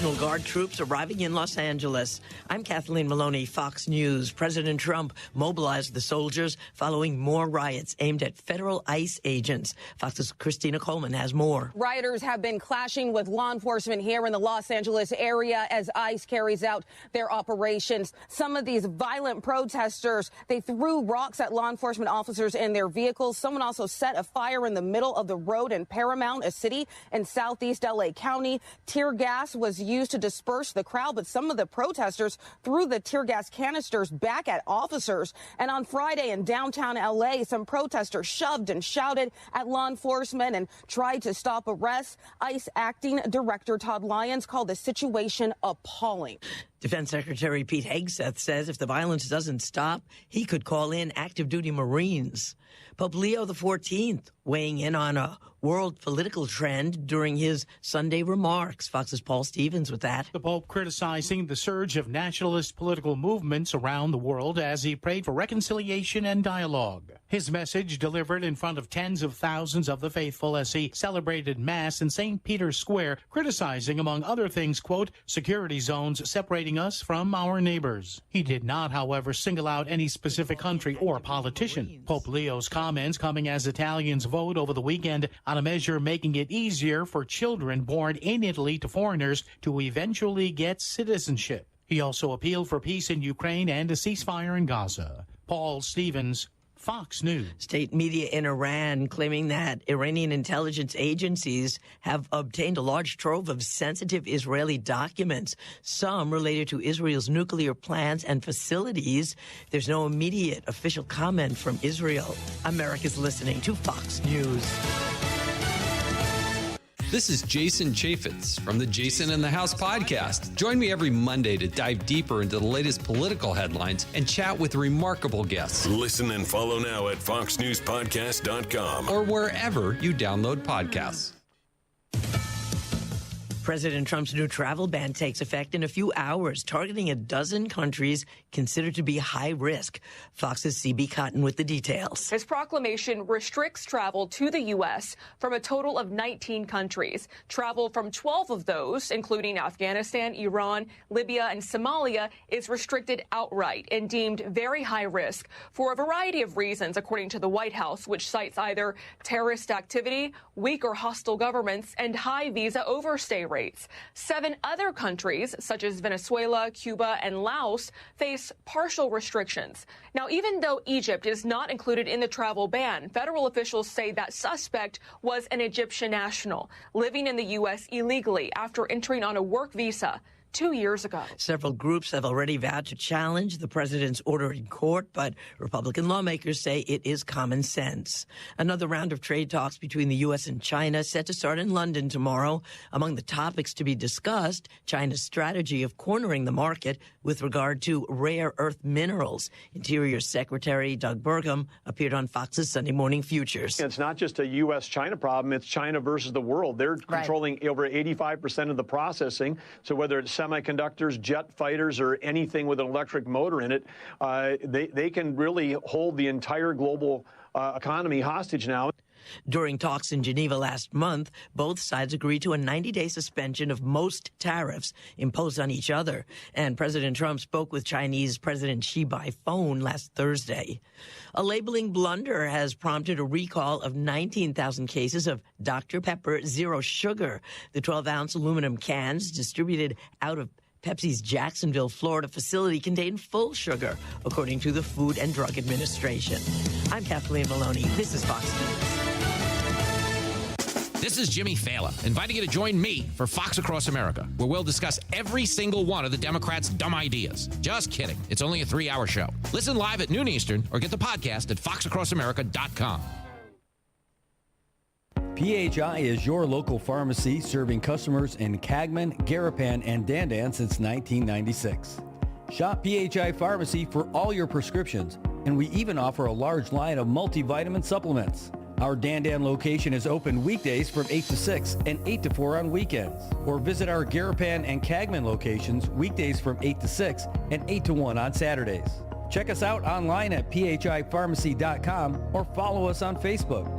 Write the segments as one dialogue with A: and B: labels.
A: National Guard troops arriving in Los Angeles. I'm Kathleen Maloney, Fox News. President Trump mobilized the soldiers following more riots aimed at federal ICE agents. Fox's Christina Coleman has more.
B: Rioters have been clashing with law enforcement here in the Los Angeles area as ICE carries out their operations. Some of these violent protesters, they threw rocks at law enforcement officers in their vehicles. Someone also set a fire in the middle of the road in Paramount, a city in southeast L.A. County. Tear gas was used to disperse the crowd, but some of the protesters threw the tear gas canisters back at officers. And on Friday in downtown L.A., some protesters shoved and shouted at law enforcement and tried to stop arrests. ICE acting director Todd Lyons called the situation appalling.
A: Defense Secretary Pete Hegseth says if the violence doesn't stop, he could call in active duty Marines. Pope Leo XIV weighing in on a world political trend during his Sunday remarks. Fox's Paul Stevens with that.
C: The Pope criticizing the surge of nationalist political movements around the world as he prayed for reconciliation and dialogue. His message delivered in front of tens of thousands of the faithful as he celebrated Mass in St. Peter's Square, criticizing, among other things, quote, security zones separating us from our neighbors. He did not, however, single out any specific country or politician. Pope Leo's comments coming as Italians vote over the weekend on a measure making it easier for children born in Italy to foreigners to eventually get citizenship. He also appealed for peace in Ukraine and a ceasefire in Gaza. Paul Stevens, Fox News.
A: State media in Iran claiming that Iranian intelligence agencies have obtained a large trove of sensitive Israeli documents, some related to Israel's nuclear plans and facilities. There's no immediate official comment from Israel. America's listening to Fox News.
D: This is Jason Chaffetz from the Jason in the House podcast. Join me every Monday to dive deeper into the latest political headlines and chat with remarkable guests.
E: Listen and follow now at foxnewspodcast.com
D: or wherever you download podcasts.
A: President Trump's new travel ban takes effect in a few hours, targeting a dozen countries considered to be high risk. Fox's CB Cotton with the details.
F: His proclamation restricts travel to the U.S. from a total of 19 countries. Travel from 12 of those, including Afghanistan, Iran, Libya, and Somalia, is restricted outright and deemed very high risk for a variety of reasons, according to the White House, which cites either terrorist activity, weak or hostile governments, and high visa overstay rates. 7 other countries, such as Venezuela, Cuba, and Laos, face partial restrictions. Now, even though Egypt is not included in the travel ban, federal officials say that suspect was an Egyptian national living in the U.S. illegally after entering on a work visa 2 years ago.
A: Several groups have already vowed to challenge the president's order in court, but Republican lawmakers say it is common sense. Another round of trade talks between the U.S. and China set to start in London tomorrow. Among the topics to be discussed, China's strategy of cornering the market with regard to rare earth minerals. Interior Secretary Doug Burgum appeared on Fox's Sunday Morning Futures.
G: It's not just a U.S.-China problem. It's China versus the world. They're controlling over 85% of the processing. So whether it's semiconductors, jet fighters, or anything with an electric motor in it, they can really hold the entire global economy hostage now.
A: During talks in Geneva last month, both sides agreed to a 90-day suspension of most tariffs imposed on each other. And President Trump spoke with Chinese President Xi by phone last Thursday. A labeling blunder has prompted a recall of 19,000 cases of Dr. Pepper Zero Sugar. The 12-ounce aluminum cans distributed out of Pepsi's Jacksonville, Florida facility contained full sugar, according to the Food and Drug Administration. I'm Kathleen Maloney. This is Fox News.
H: This is Jimmy Fallon, inviting you to join me for Fox Across America, where we'll discuss every single one of the Democrats' dumb ideas. Just kidding. It's only a 3-hour show. Listen live at noon Eastern or get the podcast at foxacrossamerica.com.
I: PHI is your local pharmacy serving customers in Cagman, Garapan, and Dandan since 1996. Shop PHI Pharmacy for all your prescriptions, and we even offer a large line of multivitamin supplements. Our Dandan location is open weekdays from 8 to 6 and 8 to 4 on weekends. Or visit our Garapan and Cagman locations weekdays from 8 to 6 and 8 to 1 on Saturdays. Check us out online at phipharmacy.com or follow us on Facebook.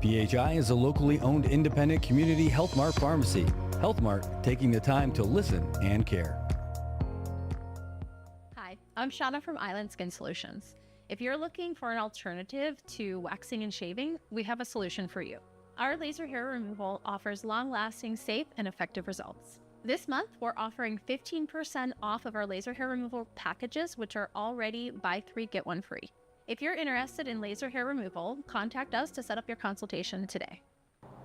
I: PHI is a locally owned independent community health mart pharmacy. Health Mart, taking the time to listen and care.
J: Hi, I'm Shauna from Island Skin Solutions. If you're looking for an alternative to waxing and shaving, we have a solution for you. Our laser hair removal offers long-lasting, safe, and effective results. This month, we're offering 15% off of our laser hair removal packages, which are already buy 3, get 1 free. If you're interested in laser hair removal, contact us to set up your consultation today.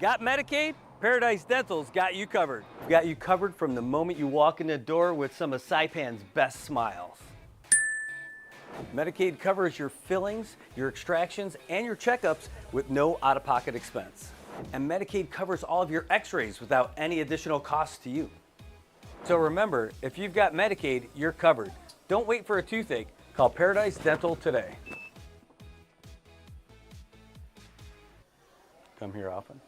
K: Got Medicaid? Paradise Dental's got you covered. We've got you covered from the moment you walk in the door with some of Saipan's best smiles. Medicaid covers your fillings, your extractions, and your checkups with no out-of-pocket expense. And Medicaid covers all of your x-rays without any additional cost to you. So remember, if you've got Medicaid, you're covered. Don't wait for a toothache. Call Paradise Dental today. Come here often.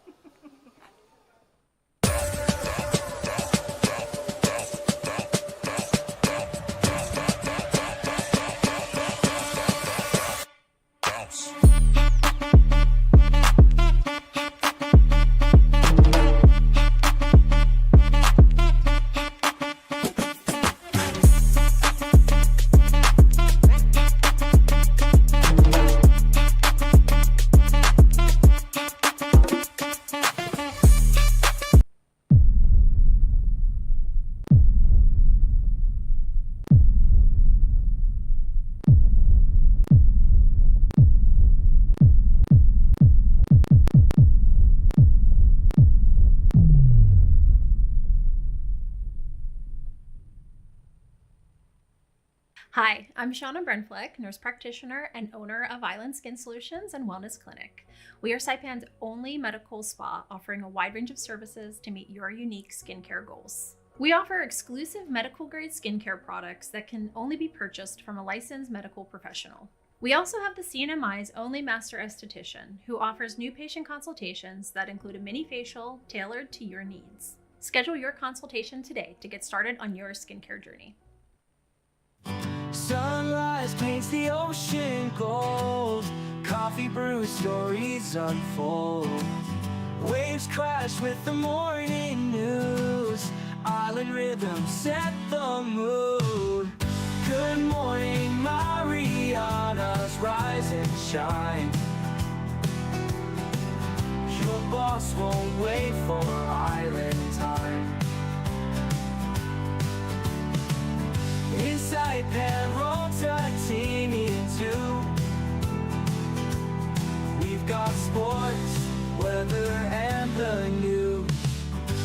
J: Hi, I'm Shauna Brenfleck, nurse practitioner and owner of Island Skin Solutions and Wellness Clinic. We are Saipan's only medical spa offering a wide range of services to meet your unique skincare goals. We offer exclusive medical grade skincare products that can only be purchased from a licensed medical professional. We also have the CNMI's only master esthetician who offers new patient consultations that include a mini facial tailored to your needs. Schedule your consultation today to get started on your skincare journey.
L: Sunrise paints the ocean gold. Coffee brews, stories unfold. Waves crash with the morning news. Island rhythms set the mood. Good morning, Marianas, rise and shine. Your boss won't wait for island time. Inside Penrota, teaming too. We've got sports, weather, and the news.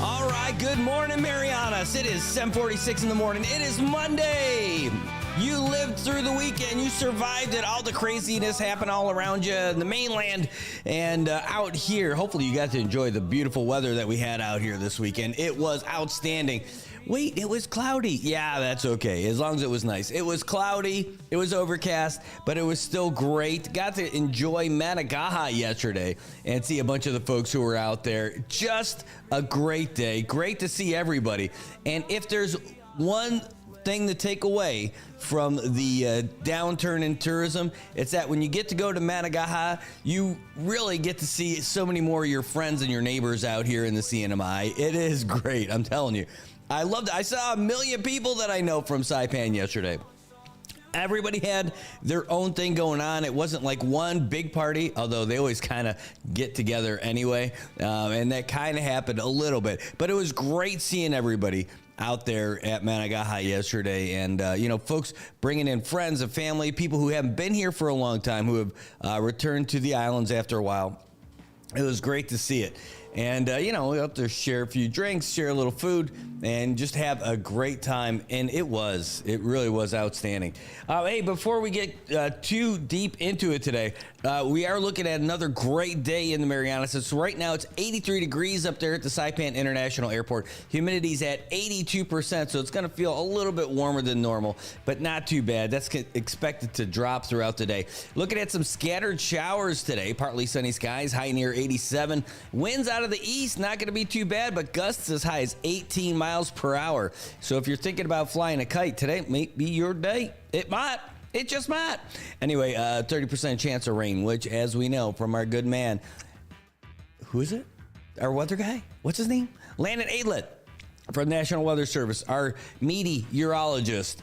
M: All right, good morning, Marianas. It is 7:46 in the morning. It is Monday. You lived through the weekend. You survived it. All the craziness happened all around you in the mainland and out here. Hopefully you got to enjoy the beautiful weather that we had out here this weekend. It was outstanding. Wait, it was cloudy. Yeah, that's okay, as long as it was nice. It was cloudy, it was overcast, but it was still great. Got to enjoy Managaha yesterday and see a bunch of the folks who were out there. Just a great day. Great to see everybody. And if there's one thing to take away from the downturn in tourism, it's that when you get to go to Managaha, you really get to see so many more of your friends and your neighbors out here in the CNMI. It is great, I'm telling you. I loved it. I saw 1 million people that I know from Saipan yesterday. Everybody had their own thing going on. It wasn't like one big party, although they always kind of get together anyway. And that kind of happened a little bit. But it was great seeing everybody out there at Managaha yesterday. And, folks bringing in friends and family, people who haven't been here for a long time, who have returned to the islands after a while. It was great to see it. And, we have to share a few drinks, share a little food, and just have a great time. And it really was outstanding. Hey, before we get too deep into it today, we are looking at another great day in the Marianas. So right now it's 83 degrees up there at the Saipan International Airport. Humidity's at 82%, so it's going to feel a little bit warmer than normal, but not too bad. That's expected to drop throughout the day. Looking at some scattered showers today, partly sunny skies, high near 87. Winds out of the east, not going to be too bad, but gusts as high as 18 miles per hour. So if you're thinking about flying a kite today, may be your day. It might. It just might. Anyway, 30% chance of rain, which, as we know from our good man, who is it? Our weather guy? What's his name? Landon Aidlet. from National Weather Service, our meteorologist,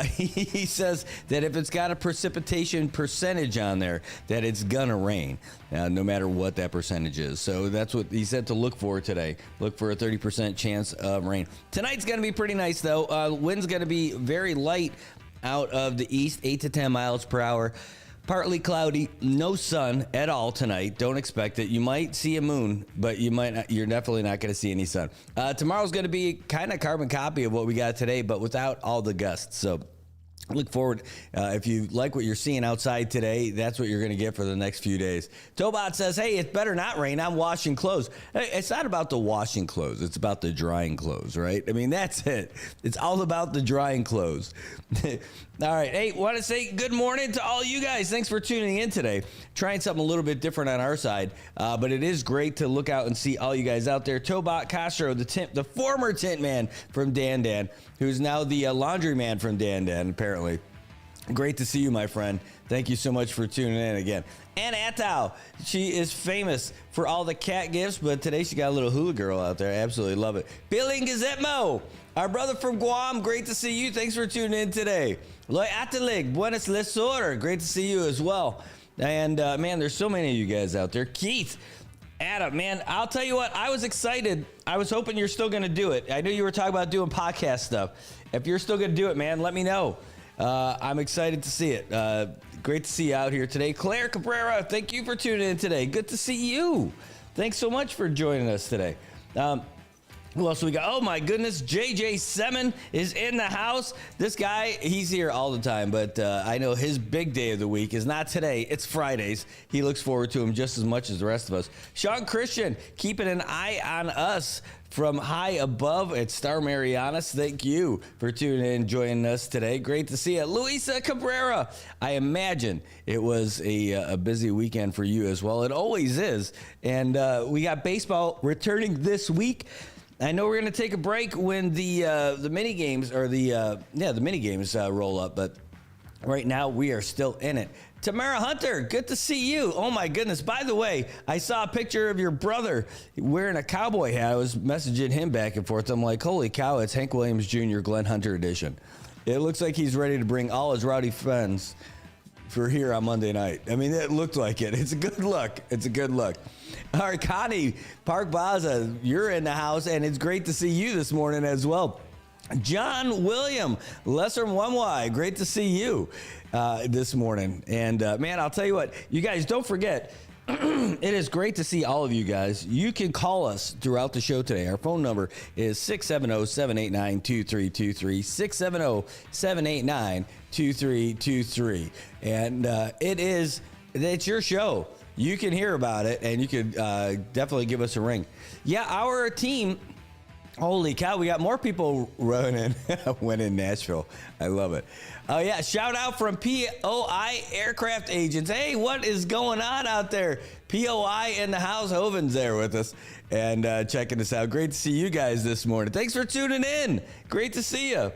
M: he says that if it's got a precipitation percentage on there, that it's gonna rain, no matter what that percentage is. So that's what he said to look for today. Look for a 30% chance of rain. Tonight's gonna be pretty nice, though. Wind's gonna be very light out of the east, 8 to 10 miles per hour. Partly cloudy, no sun at all tonight. Don't expect it. You might see a moon, but you're definitely not going to see any sun. Tomorrow's going to be kind of carbon copy of what we got today, but without all the gusts. So look forward. If you like what you're seeing outside today, that's what you're going to get for the next few days. Tobot says, hey, it better not rain. I'm washing clothes. Hey, it's not about the washing clothes. It's about the drying clothes, right? I mean, that's it. It's all about the drying clothes. All right. Hey, want to say good morning to all you guys. Thanks for tuning in today. Trying something a little bit different on our side, but it is great to look out and see all you guys out there. Tobot Castro, the former tint man from Dan, who's now the laundry man from Dan, apparently. Great to see you, my friend. Thank you so much for tuning in again. And Atau, she is famous for all the cat gifts, but today she got a little hula girl out there. Absolutely love it. Billy Gazetmo, our brother from Guam, great to see you. Thanks for tuning in today. Loy Atalig, buenas lesor, great to see you as well. And man, there's so many of you guys out there. Keith, Adam, man, I'll tell you what, I was excited. I was hoping you're still going to do it. I knew you were talking about doing podcast stuff. If you're still going to do it, man, let me know. I'm excited to see it. Great to see you out here today. Claire Cabrera, thank you for tuning in today. Good to see you. Thanks so much for joining us today. Who else we got? Oh, my goodness. JJ Semin is in the house. This guy, he's here all the time, but I know his big day of the week is not today. It's Fridays. He looks forward to him just as much as the rest of us. Sean Christian, keeping an eye on us from high above at Star Marianas. Thank you for tuning in, joining us today. Great to see you. Luisa Cabrera, I imagine it was a busy weekend for you as well. It always is. And we got baseball returning this week. I know we're going to take a break when the mini games or the mini games roll up, but right now we are still in it. Tamara Hunter, good to see you. Oh my goodness. By the way, I saw a picture of your brother wearing a cowboy hat. I was messaging him back and forth. I'm like, holy cow, it's Hank Williams Jr. Glenn Hunter edition. It looks like he's ready to bring all his rowdy friends for here on Monday night. I mean, it looked like it. It's a good look. It's a good look. All right, Connie Park Baza, you're in the house, and it's great to see you this morning as well. John William, Lesser Mwamwai, great to see you this morning. And man, I'll tell you what, you guys don't forget, it is great to see all of you guys. You can call us throughout the show today. Our phone number is 670-789-2323, 670-789-2323. And it's your show. You can hear about it, and you can definitely give us a ring. Yeah, our team, holy cow, we got more people running in Nashville. I love it. Oh, yeah, shout out from POI Aircraft Agents. Hey, what is going on out there? POI in the house. Hoven's there with us and checking us out. Great to see you guys this morning. Thanks for tuning in. Great to see you.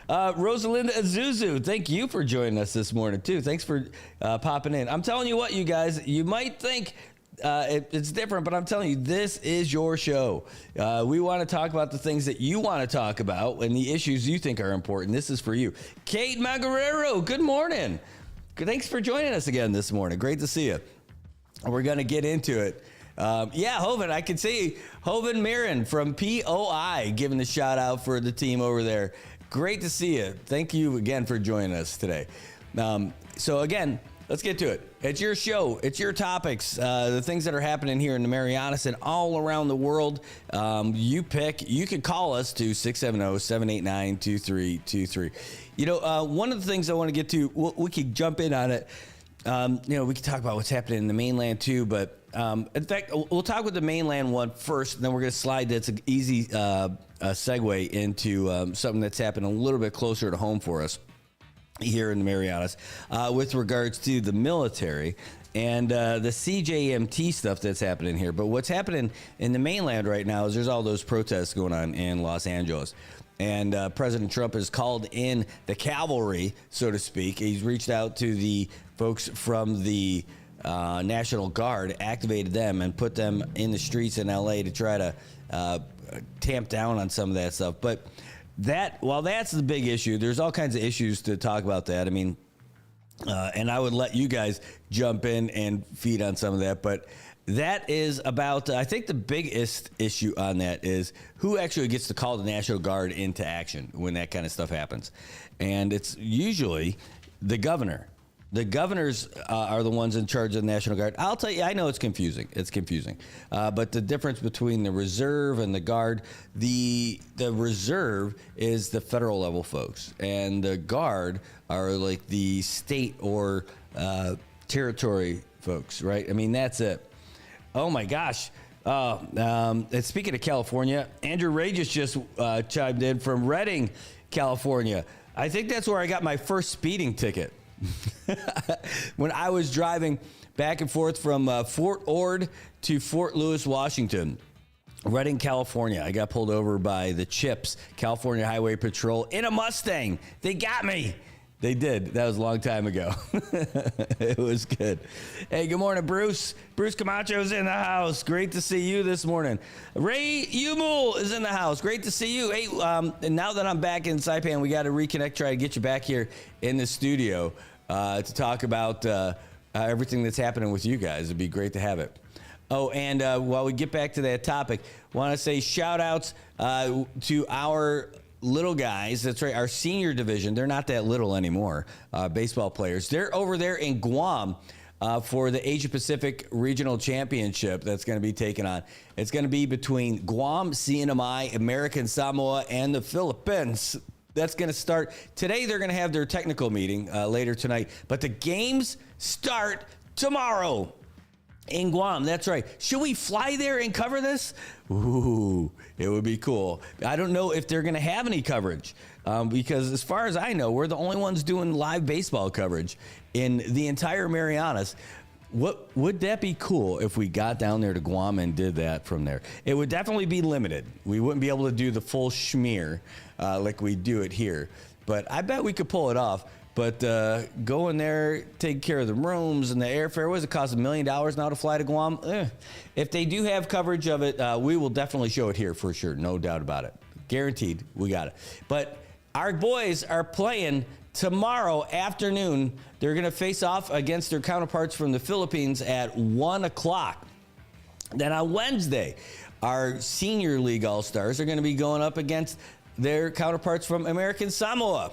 M: Rosalinda Azuzu, thank you for joining us this morning, too. Thanks for popping in. I'm telling you what, you guys, you might think it's different, but I'm telling you, this is your show. We want to talk about the things that you want to talk about and the issues you think are important. This is for you. Kate Magarero, good morning. Thanks for joining us again this morning. Great to see you. We're going to get into it. Yeah, Hoven, I can see Hoven Mirren from POI giving the shout out for the team over there. Great to see you. Thank you again for joining us today. So again, let's get to it. It's your show. It's your topics. The things that are happening here in the Marianas and all around the world. You pick. You can call us to 670-789-2323. You know, one of the things I want to get to, we could jump in on it. You know, we could talk about what's happening in the mainland too, but in fact, we'll talk with the mainland one first, and then we're going to slide. That's an easy segue into something that's happening a little bit closer to home for us here in the Marianas with regards to the military and the CJMT stuff that's happening here. But what's happening in the mainland right now is there's all those protests going on in Los Angeles. And President Trump has called in the cavalry, so to speak. He's reached out to the folks from the National Guard, activated them and put them in the streets in L.A. to try to tamp down on some of that stuff. But while that's the big issue, there's all kinds of issues to talk about that. I mean, and I would let you guys jump in and feed on some of that. But that is about, I think the biggest issue on that is who actually gets to call the National Guard into action when that kind of stuff happens. And it's usually the governor. The governors are the ones in charge of the National Guard. I'll tell you, I know it's confusing. It's confusing. But the difference between the reserve and the Guard, the reserve is the federal level folks. And the Guard are like the state or territory folks, right? I mean, that's it. Oh, my gosh. And speaking of California, Andrew Regis just chimed in from Redding, California. I think that's where I got my first speeding ticket. When I was driving back and forth from Fort Ord to Fort Lewis, Washington, Redding, California, I got pulled over by the CHIPS, California Highway Patrol, in a Mustang. They got me. They did. That was a long time ago. It was good. Hey, good morning, Bruce. Bruce Camacho's in the house. Great to see you this morning. Ray Umul is in the house. Great to see you. Hey, and now that I'm back in Saipan, we got to reconnect, try to get you back here in the studio to talk about everything that's happening with you guys. It'd be great to have it. Oh, and while we get back to that topic, want to say shout outs to our little guys. That's right, our senior division. They're not that little anymore, baseball players. They're over there in Guam for the Asia Pacific Regional Championship that's going to be taken on. It's going to be between Guam, CNMI, American Samoa, and the Philippines. That's going to start today. They're going to have their technical meeting later tonight, but the games start tomorrow in Guam. That's right. Should we fly there and cover this? Ooh, it would be cool. I don't know if they're going to have any coverage because as far as I know, we're the only ones doing live baseball coverage in the entire Marianas. What would that be cool if we got down there to Guam and did that from there? It would definitely be limited. We wouldn't be able to do the full schmear like we do it here. But I bet we could pull it off. But going there, take care of the rooms and the airfare, what does it cost, $1 million now to fly to Guam? If they do have coverage of it, we will definitely show it here for sure. No doubt about it. Guaranteed, we got it. But our boys are playing tomorrow afternoon. They're going to face off against their counterparts from the Philippines at 1 o'clock. Then on Wednesday, our senior league all-stars are going to be going up against their counterparts from American Samoa.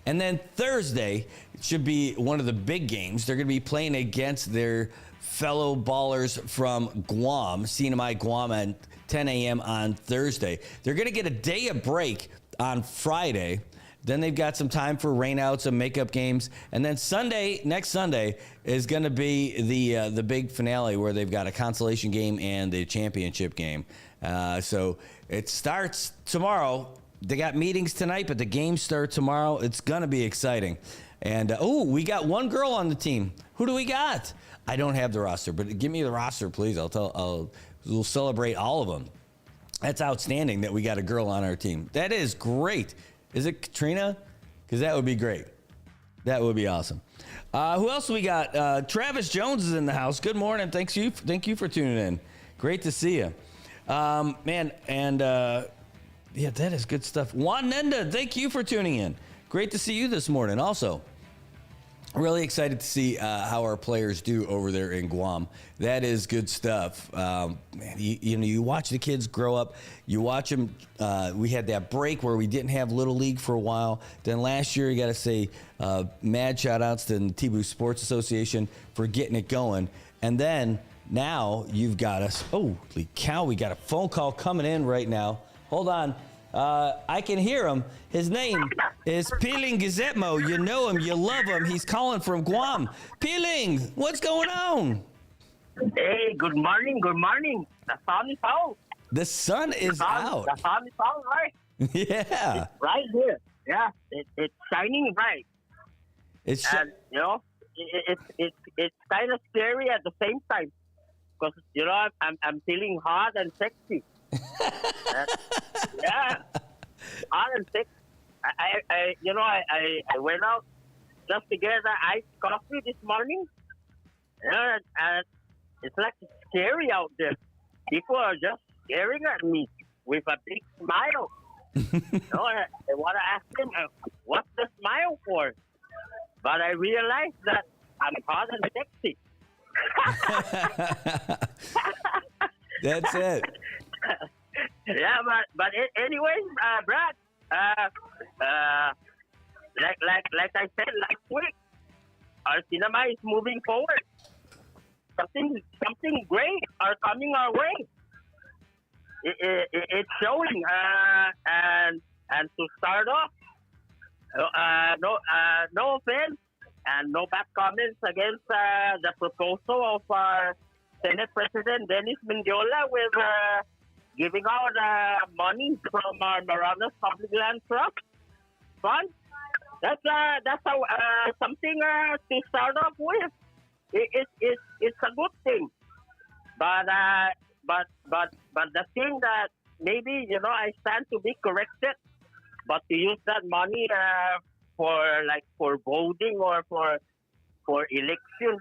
M: And then Thursday should be one of the big games. They're going to be playing against their fellow ballers from Guam, CNMI Guam, at 10 a.m. on Thursday. They're going to get a day of break on Friday. Then they've got some time for rainouts and makeup games. And then next Sunday, is going to be the big finale where they've got a consolation game and the championship game. So it starts tomorrow. They got meetings tonight, but the games start tomorrow. It's going to be exciting. And, we got one girl on the team. Who do we got? I don't have the roster, but give me the roster, please. We'll celebrate all of them. That's outstanding that we got a girl on our team. That is great. Is it Katrina? Because that would be great. That would be awesome. Who else we got? Travis Jones is in the house. Good morning. Thank you for tuning in. Great to see you. Man, and... yeah, that is good stuff. Juan Nenda, thank you for tuning in. Great to see you this morning also. Really excited to see how our players do over there in Guam. That is good stuff. Man, you watch the kids grow up. You watch them. We had that break where we didn't have Little League for a while. Then last year, you got to say mad shout-outs to the Tibu Sports Association for getting it going. And then now you've got us. Holy cow, we got a phone call coming in right now. Hold on. I can hear him. His name is Piling Gizetmo. You know him. You love him. He's calling from Guam. Piling, what's going on?
N: Hey, good morning. Good morning. The sun is out.
M: The sun is out.
N: The sun is out, right?
M: Yeah.
N: It's right here. Yeah, it's shining bright.
M: It's
N: it's kind of scary at the same time because I'm feeling hot and sexy. Yeah, hot and sexy. I went out just to get an iced coffee this morning. And it's like scary out there. People are just staring at me with a big smile. I want to ask them, what's the smile for? But I realized that I'm hot and sexy.
M: That's it.
N: Yeah, but anyways, Brad, like I said last week, our cinema is moving forward. Something great are coming our way. It's showing, and to start off, no offense and no bad comments against the proposal of Senate President Dennis Mendiola with giving out money from our Marianas Public Land Trust Fund. That's something to start off with. It's a good thing, but the thing that maybe I stand to be corrected, but to use that money for voting or for election,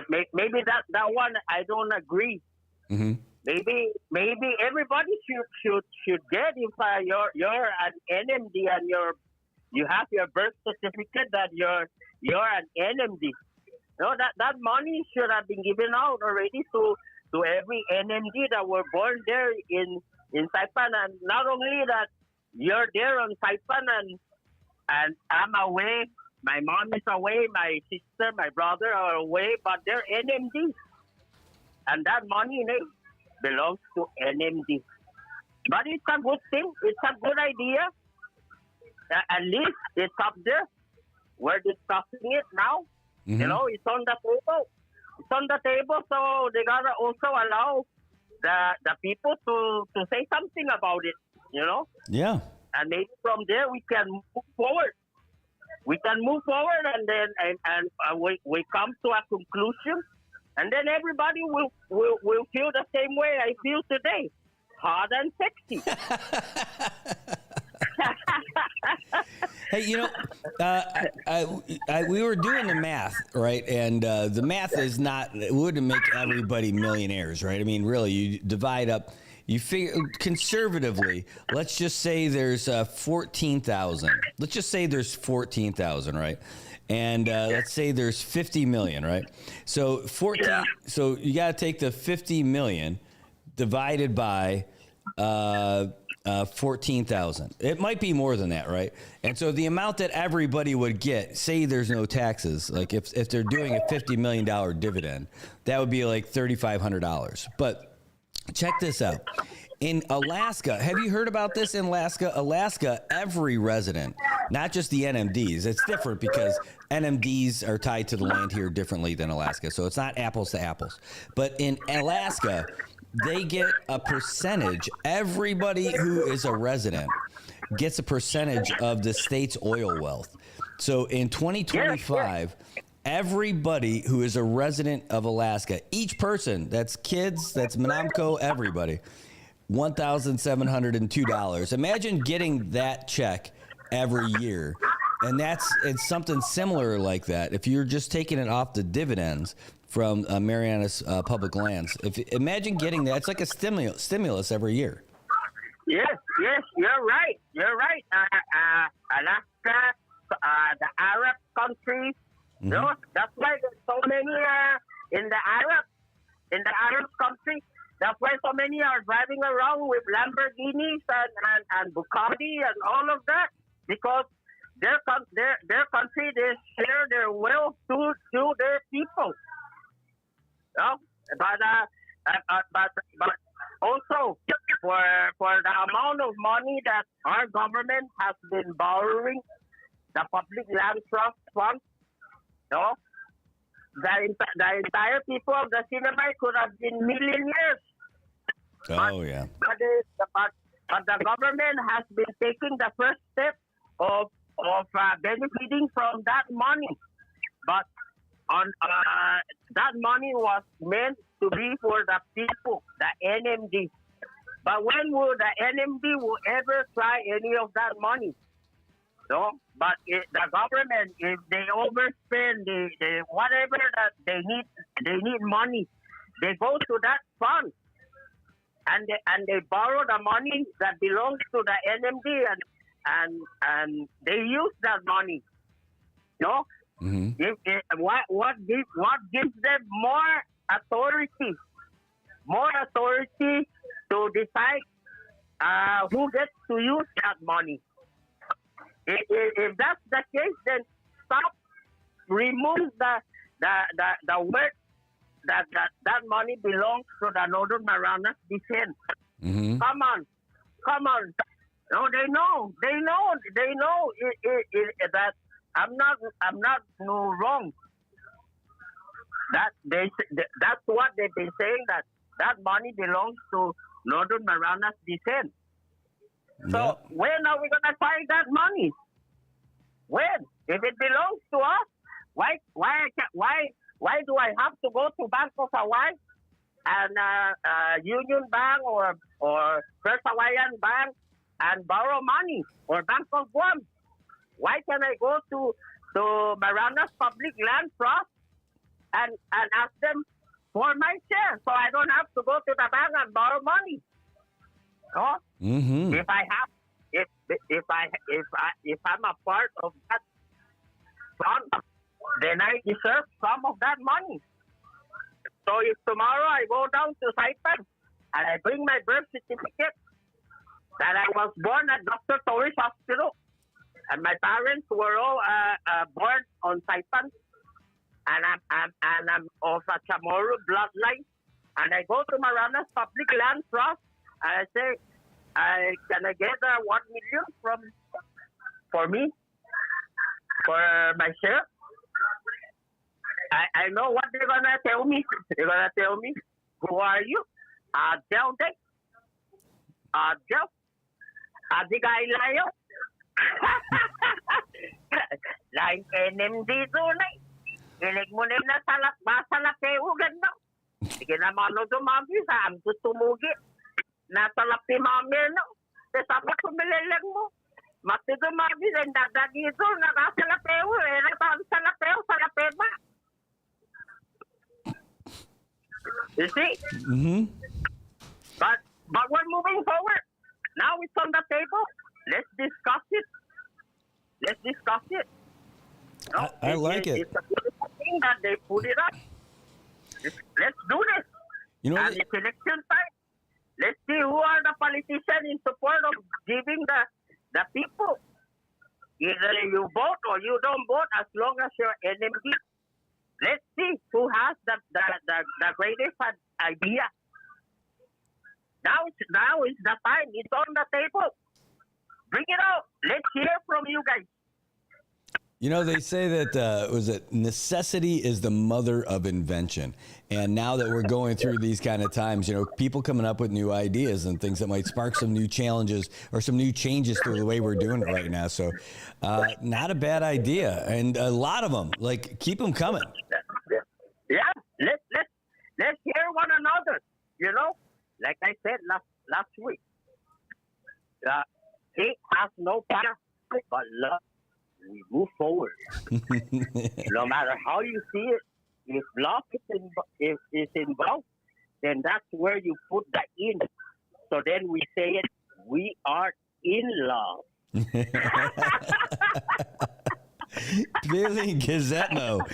N: maybe that one I don't agree.
M: Mm-hmm.
N: Maybe everybody should get if you're an NMD and you have your birth certificate that you're an NMD. That money should have been given out already to every NMD that were born there in Saipan, and not only that you're there on Saipan and I'm away, my mom is away, my sister, my brother are away, but they're NMD, and that money belongs to NMD. But it's a good thing. It's a good idea. At least it's up there. We're discussing it now.
M: Mm-hmm.
N: It's on the table. It's on the table, so they gotta also allow the people to say something about it.
M: Yeah.
N: And maybe from there we can move forward. We can move forward, and then we come to a conclusion, and then everybody will feel the same way I feel today, hot and sexy.
M: Hey, we were doing the math, right? And the math is it wouldn't make everybody millionaires, right? I mean, really, you divide up, you figure conservatively, let's just say there's 14,000. Let's just say there's 14,000, right? And let's say there's 50 million, right? So 14. Yeah. So you got to take the 50 million divided by 14,000. It might be more than that, right? And so the amount that everybody would get, say there's no taxes, like if they're doing a $50 million dividend, that would be like $3,500. But check this out. In Alaska, have you heard about this in Alaska? Alaska, every resident, not just the NMDs, it's different because NMDs are tied to the land here differently than Alaska. So it's not apples to apples. But in Alaska, they get a percentage. Everybody who is a resident gets a percentage of the state's oil wealth. So in 2025, everybody who is a resident of Alaska, each person, that's kids, that's Manamco, everybody, $1,702. Imagine getting that check every year. And it's something similar like that. If you're just taking it off the dividends from Marianas Public Lands, imagine getting that. It's like a stimulus every year.
N: Yes, you're right. Alaska, the Arab countries.
M: Mm-hmm.
N: That's why there's so many in the Arab country. That's why so many are driving around with Lamborghinis and Bugatti and all of that, because their country, they share their wealth to their people. But also for the amount of money that our government has been borrowing, the public land trust fund, the entire people of the cinema could have been millionaires.
M: Oh, yeah.
N: But the government has been taking the first step of benefiting from that money. But that money was meant to be for the people, the NMD. But when will the NMD will ever try any of that money? No, but the government, if they overspend, they whatever that they need money. They go to that fund, and they borrow the money that belongs to the NMD, and they use that money. No, what gives them more authority to decide who gets to use that money? If that's the case, then stop, remove the word that money belongs to the Northern Marianas descent. Come on. No, they know that I'm not wrong. That's what they've been saying, that money belongs to Northern Marianas descent. So when are we gonna find that money? When? If it belongs to us, why do I have to go to Bank of Hawaii and Union Bank or First Hawaiian Bank and borrow money, or Bank of Guam? Why can I go to Marianas Public Land Trust and ask them for my share, so I don't have to go to the bank and borrow money? No? If I'm a part of that fund, then I deserve some of that money. So if tomorrow I go down to Saipan and I bring my birth certificate that I was born at Dr. Torres Hospital, and my parents were all born on Saipan, and I'm of a Chamorro bloodline, and I go to Marianas Public Land Trust, and I say, can I get 1 million for me, for my share? I know what they're gonna tell me. They're gonna tell me, who are you? Del Day. Del. Adigailayo. Like NMD tunay. Ilig mo na salak ba salakeugan no? Sige naman no dumami sa amto tumugi. Nasalap ni mami no. Sabi ko mililang mo. Matidumami rin dito nakasalapeo eh. Nakasalapeo salapema. You see? But we're moving forward. Now it's on the table. Let's discuss it. No,
M: I like it.
N: It's a beautiful thing that they put it up. Let's do this.
M: You know,
N: and it's election time. Let's see who are the politicians in support of giving the people. Either you vote or you don't vote, as long as you're NMD. Let's see who has the greatest idea. Now is the time. It's on the table. Bring it out. Let's hear from you guys.
M: You know, they say that necessity is the mother of invention. And now that we're going through these kind of times, you know, people coming up with new ideas and things that might spark some new challenges or some new changes to the way we're doing it right now. So not a bad idea. And a lot of them, like, keep them coming.
N: Yeah, let's hear one another. You know, like I said last week, hate has no power, but love. We move forward. No matter how you see it, if love is involved, then that's where you put the in. So then we say it, we are in love.
M: Billy Gazetno,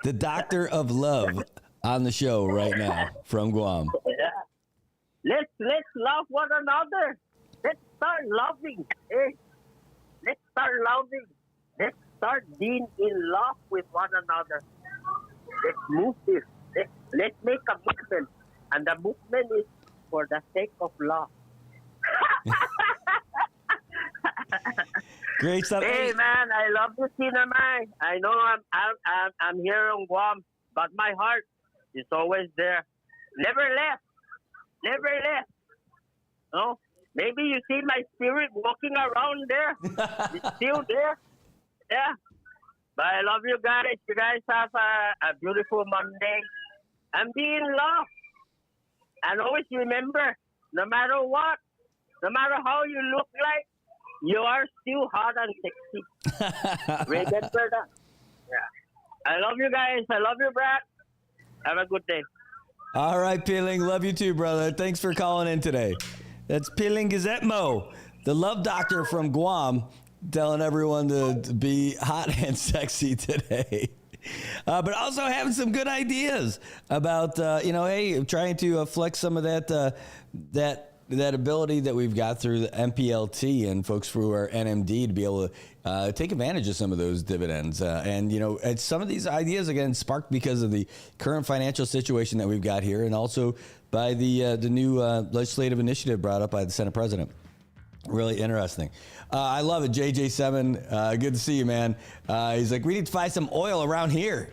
M: the doctor of love, on the show right now from Guam.
N: Yeah. Let's love one another. Let's start loving. Let's start loving. Let's start being in love with one another. Let's move this. Let's make a movement. And the movement is for the sake of love.
M: Great stuff.
N: Hey, man, I love you, Sinamay. I know I'm here on Guam, but my heart is always there. Never left. No? Maybe you see my spirit walking around there. It's still there. Yeah. But I love you guys. You guys have a beautiful Monday. And be in love. And always remember, no matter what, no matter how you look like, You are still hot and sexy. Remember that. Yeah. I love you guys. I love you, Brad. Have a good day.
M: All right, Peeling. Love you too, brother. Thanks for calling in today. That's Peeling Gazetmo, the love doctor from Guam, telling everyone to be hot and sexy today. But also having some good ideas about, hey, trying to flex some of that ability that we've got through the MPLT and folks through our NMD to be able to take advantage of some of those dividends. And some of these ideas, again, sparked because of the current financial situation that we've got here, and also by the new legislative initiative brought up by the Senate President. Really interesting. I love it. JJ7, good to see you, man. He's like, we need to find some oil around here.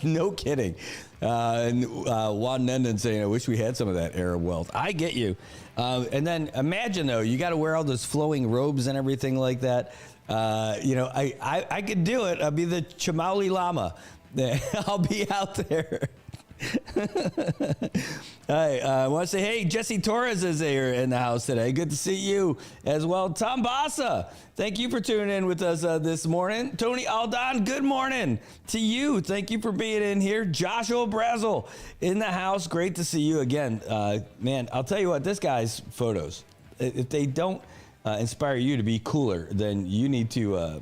M: No kidding. And Juan Nenden saying, I wish we had some of that Arab wealth. I get you. And then imagine, though, you got to wear all those flowing robes and everything like that. I could do it. I'll be the Chamauli Lama. I'll be out there. I want to say, hey, Jesse Torres is here in the house today. Good to see you as well. Tom Bassa, thank you for tuning in with us this morning. Tony Aldon, good morning to you. Thank you for being in here. Joshua Brazel in the house. Great to see you again. Man, I'll tell you what, this guy's photos, if they don't inspire you to be cooler, then you need to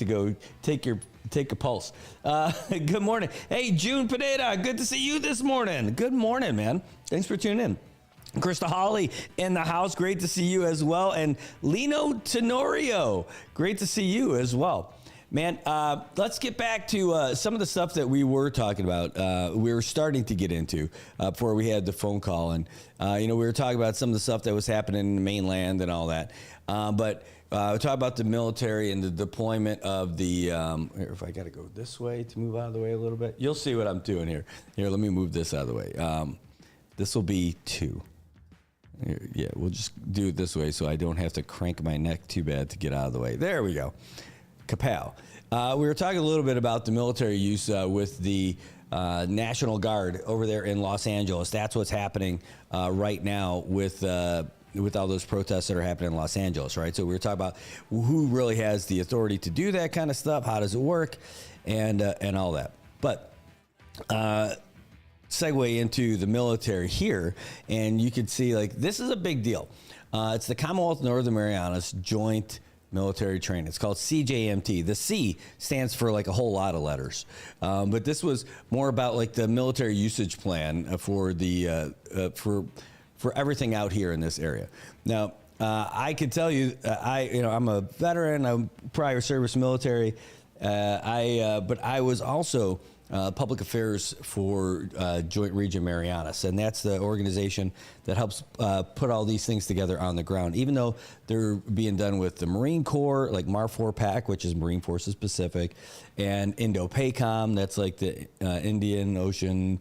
M: go take a pulse. Good morning. Hey, June Pineda, good to see you this morning. Good morning, man. Thanks for tuning in. Krista Hawley in the house. Great to see you as well. And Lino Tenorio, great to see you as well. Man, let's get back to some of the stuff that we were talking about. We were starting to get into before we had the phone call. And, we were talking about some of the stuff that was happening in the mainland and all that. But we talk about the military and the deployment of the, if I got to go this way to move out of the way a little bit, you'll see what I'm doing here. Here, let me move this out of the way. This will be 2. Here, yeah, we'll just do it this way so I don't have to crank my neck too bad to get out of the way. There we go. Kapow. We were talking a little bit about the military use with the National Guard over there in Los Angeles. That's what's happening right now with all those protests that are happening in Los Angeles, right? So we were talking about who really has the authority to do that kind of stuff, how does it work, and all that. But segue into the military here, and you can see, like, this is a big deal. It's the Commonwealth Northern Marianas Joint Military Training. It's called CJMT. The C stands for like a whole lot of letters. But this was more about like the military usage plan for the for everything out here in this area. Now, I can tell you, I'm a veteran. I'm prior service military. But I was also public affairs for Joint Region Marianas, and that's the organization that helps put all these things together on the ground. Even though they're being done with the Marine Corps, like MAR-4PAC, which is Marine Forces Pacific, and Indo-PACOM, that's like the Indian Ocean,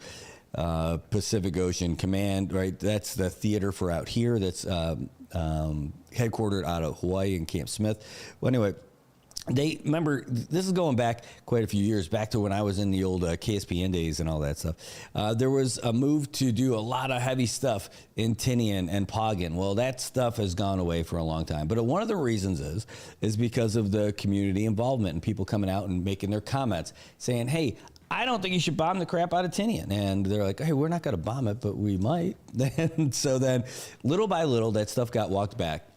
M: Pacific Ocean Command, right? That's the theater for out here. That's headquartered out of Hawaii in Camp Smith. Well, anyway. Remember, this is going back quite a few years, back to when I was in the old KSPN days and all that stuff. There was a move to do a lot of heavy stuff in Tinian and Poggen. Well, that stuff has gone away for a long time. But one of the reasons is because of the community involvement and people coming out and making their comments saying, hey, I don't think you should bomb the crap out of Tinian. And they're like, hey, we're not going to bomb it, but we might. And so then little by little, that stuff got walked back.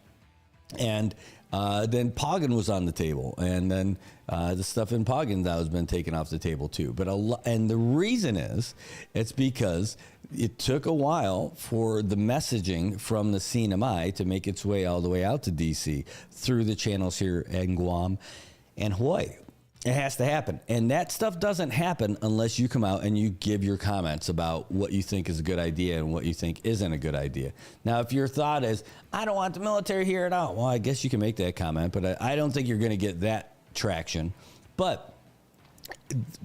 M: And then Poggen was on the table, and then the stuff in Poggen that has been taken off the table too. But and the reason is, it's because it took a while for the messaging from the CNMI to make its way all the way out to DC through the channels here in Guam and Hawaii. It has to happen. And that stuff doesn't happen unless you come out and you give your comments about what you think is a good idea and what you think isn't a good idea. Now, if your thought is, I don't want the military here at all, well, I guess you can make that comment, but I don't think you're going to get that traction. But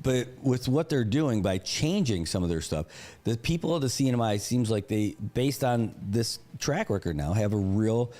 M: with what they're doing by changing some of their stuff, the people of the CNMI seems like they, based on this track record now, have a real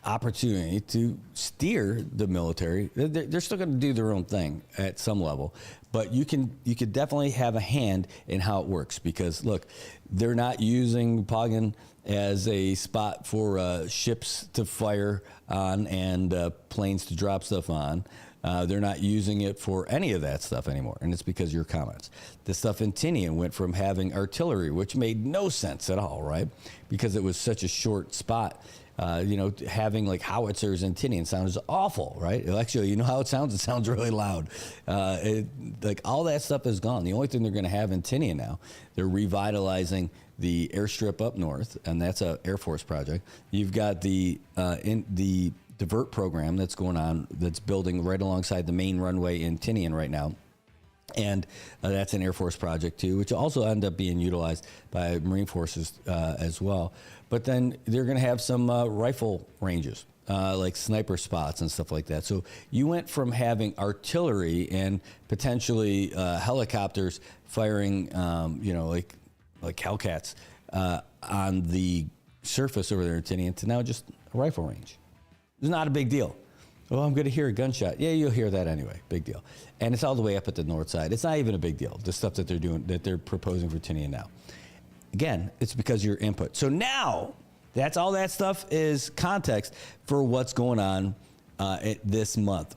I: opportunity to steer the military. They're still going to do their own thing at some level, but you could definitely have a hand in how it works, because look, they're not using Pagan as a spot for ships to fire on and planes to drop stuff on. They're not using it for any of that stuff anymore, and it's because of your comments. The stuff in Tinian went from having artillery, which made no sense at all, right? Because it was such a short spot. Having like howitzers in Tinian sounds awful, right? Actually, you know how it sounds? It sounds really loud. Like all that stuff is gone. The only thing they're going to have in Tinian now, they're revitalizing the airstrip up north, and that's a Air Force project. You've got the divert program that's going on, that's building right alongside the main runway in Tinian right now. And that's an Air Force project too, which will also end up being utilized by Marine Forces as well. But then they're going to have some rifle ranges, like sniper spots and stuff like that. So you went from having artillery and potentially helicopters firing, like Hellcats on the surface over there in Tinian to now just a rifle range. It's not a big deal. Oh, I'm going to hear a gunshot. Yeah, you'll hear that anyway. Big deal. And it's all the way up at the north side. It's not even a big deal, the stuff that they're doing, that they're proposing for Tinian now. Again, it's because of your input. So now, that's all that stuff is context for what's going on this month.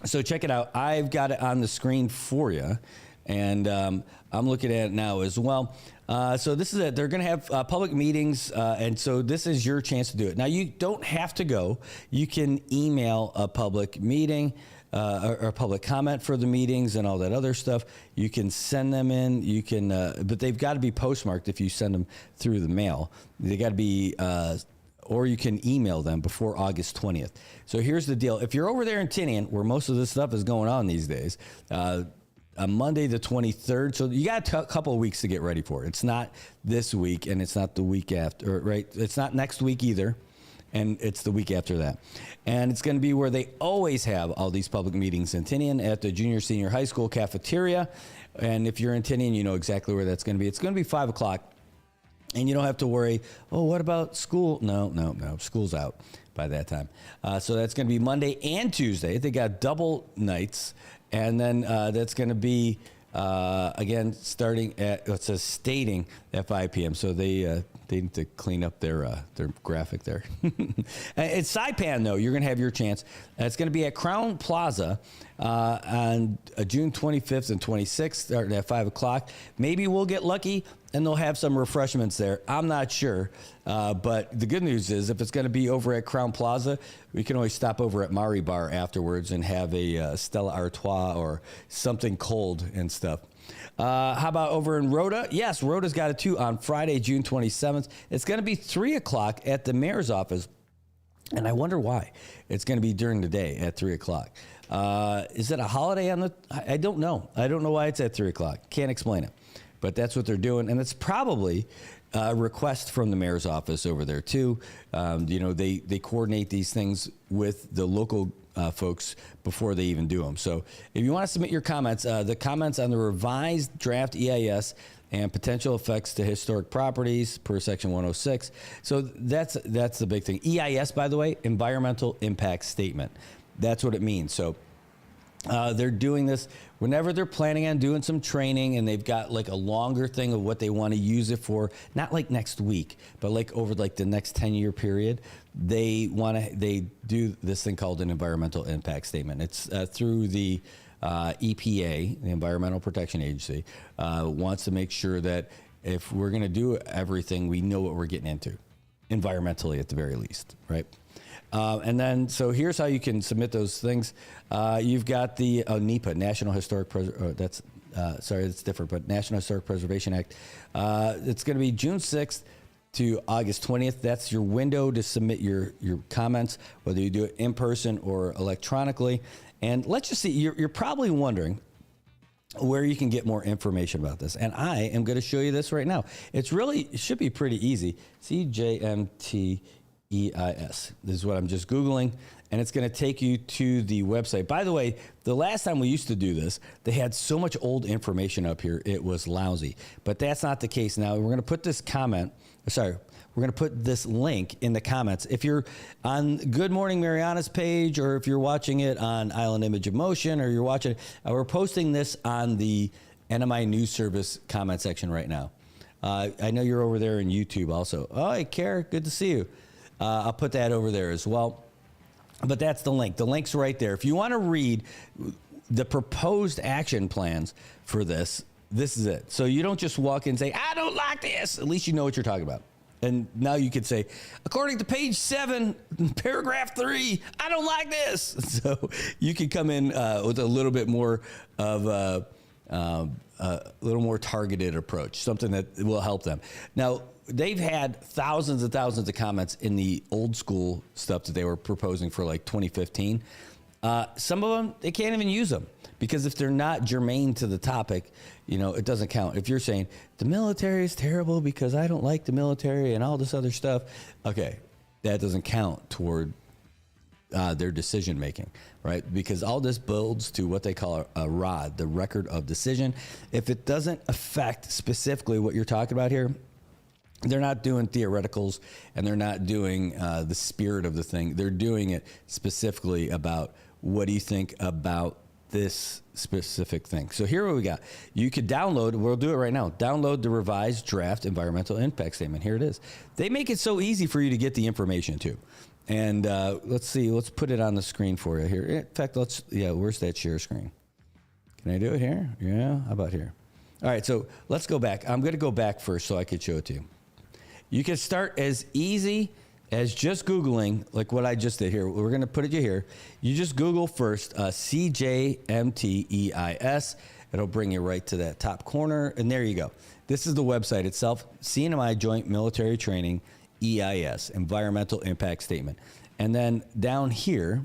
I: So check it out. I've got it on the screen for you, and I'm looking at it now as well. So this is it. They're going to have public meetings, and so this is your chance to do it. Now, you don't have to go. You can email a public meeting or a public comment for the meetings and all that other stuff. You can send them in. You can, but they've got to be postmarked if you send them through the mail. They got to be, or you can email them before August 20th. So here's the deal. If you're over there in Tinian, where most of this stuff is going on these days, on Monday the 23rd, so you got a couple of weeks to get ready for it. It's not this week, and it's not the week after, right? It's not next week either, and it's the week after that. And it's going to be where they always have all these public meetings in Tinian at the junior senior high school cafeteria. And if you're in Tinian, you know exactly where that's going to be. It's going to be 5 o'clock, and you don't have to worry, oh, what about school? No, school's out by that time. So that's going to be Monday and Tuesday. They got double nights. And then that's going to be, again, starting at, it says stating at 5 p.m. So they need to clean up their graphic there. At Saipan, though, you're going to have your chance. It's going to be at Crown Plaza on June 25th and 26th, starting at 5 o'clock. Maybe we'll get lucky and they'll have some refreshments there. I'm not sure. But the good news is, if it's going to be over at Crown Plaza, we can always stop over at Mari Bar afterwards and have a Stella Artois or something cold and stuff. How about over in Rhoda? Yes, Rhoda's got it too on Friday, June 27th. It's going to be 3 o'clock at the mayor's office. And I wonder why. It's going to be during the day at 3 o'clock. Is it a holiday on the... I don't know. I don't know why it's at 3 o'clock. Can't explain it. But that's what they're doing. And it's probably a request from the mayor's office over there, too. They coordinate these things with the local folks before they even do them. So if you want to submit your comments, the comments on the revised draft EIS and potential effects to historic properties per Section 106. So that's the big thing. EIS, by the way, Environmental Impact Statement. That's what it means. So they're doing this whenever they're planning on doing some training, and they've got like a longer thing of what they want to use it for, not like next week, but like over like the next 10-year period. They do this thing called an environmental impact statement. It's through the EPA, the Environmental Protection Agency, wants to make sure that if we're going to do everything, we know what we're getting into, environmentally at the very least, right? And then, so here's how you can submit those things. You've got the NEPA, National Historic, that's different, but National Historic Preservation Act. It's going to be June 6th to August 20th. That's your window to submit your comments, whether you do it in person or electronically. And let's just see, you're probably wondering where you can get more information about this. And I am going to show you this right now. It should be pretty easy. CJMT EIS. This is what I'm just Googling, and it's going to take you to the website. By the way, the last time we used to do this, they had so much old information up here, it was lousy. But that's not the case now. We're going to put this we're going to put this link in the comments. If you're on Good Morning Marianas page, or if you're watching it on Island Image of Motion, or you're watching, we're posting this on the NMI News Service comment section right now. I know you're over there in YouTube also. Oh, hey, Care, good to see you. I'll put that over there as well. But that's the link. The link's right there. If you want to read the proposed action plans for this, this is it. So you don't just walk in and say, I don't like this. At least you know what you're talking about. And now you could say, according to page 7, paragraph 3, I don't like this. So you could come in with a little bit more of a little more targeted approach, something that will help them. Now, they've had thousands and thousands of comments in the old school stuff that they were proposing for like 2015. Some of them, they can't even use them because if they're not germane to the topic, you know, it doesn't count. If you're saying the military is terrible because I don't like the military and all this other stuff, okay, that doesn't count toward their decision making, right? Because all this builds to what they call a ROD, the record of decision. If it doesn't affect specifically what you're talking about here, they're not doing theoreticals and they're not doing the spirit of the thing. They're doing it specifically about what do you think about this specific thing. So here what we got. You could download, we'll do it right now, download the revised draft environmental impact statement. Here it is. They make it so easy for you to get the information too. And let's see, let's put it on the screen for you here. In fact, where's that share screen? Can I do it here? Yeah, how about here? All right, so let's go back. I'm going to go back first so I could show it to you. You can start as easy as just Googling, like what I just did here. We're going to put it here. You just Google first, CJMTEIS. It'll bring you right to that top corner, and there you go. This is the website itself, CNMI Joint Military Training, EIS, Environmental Impact Statement. And then down here,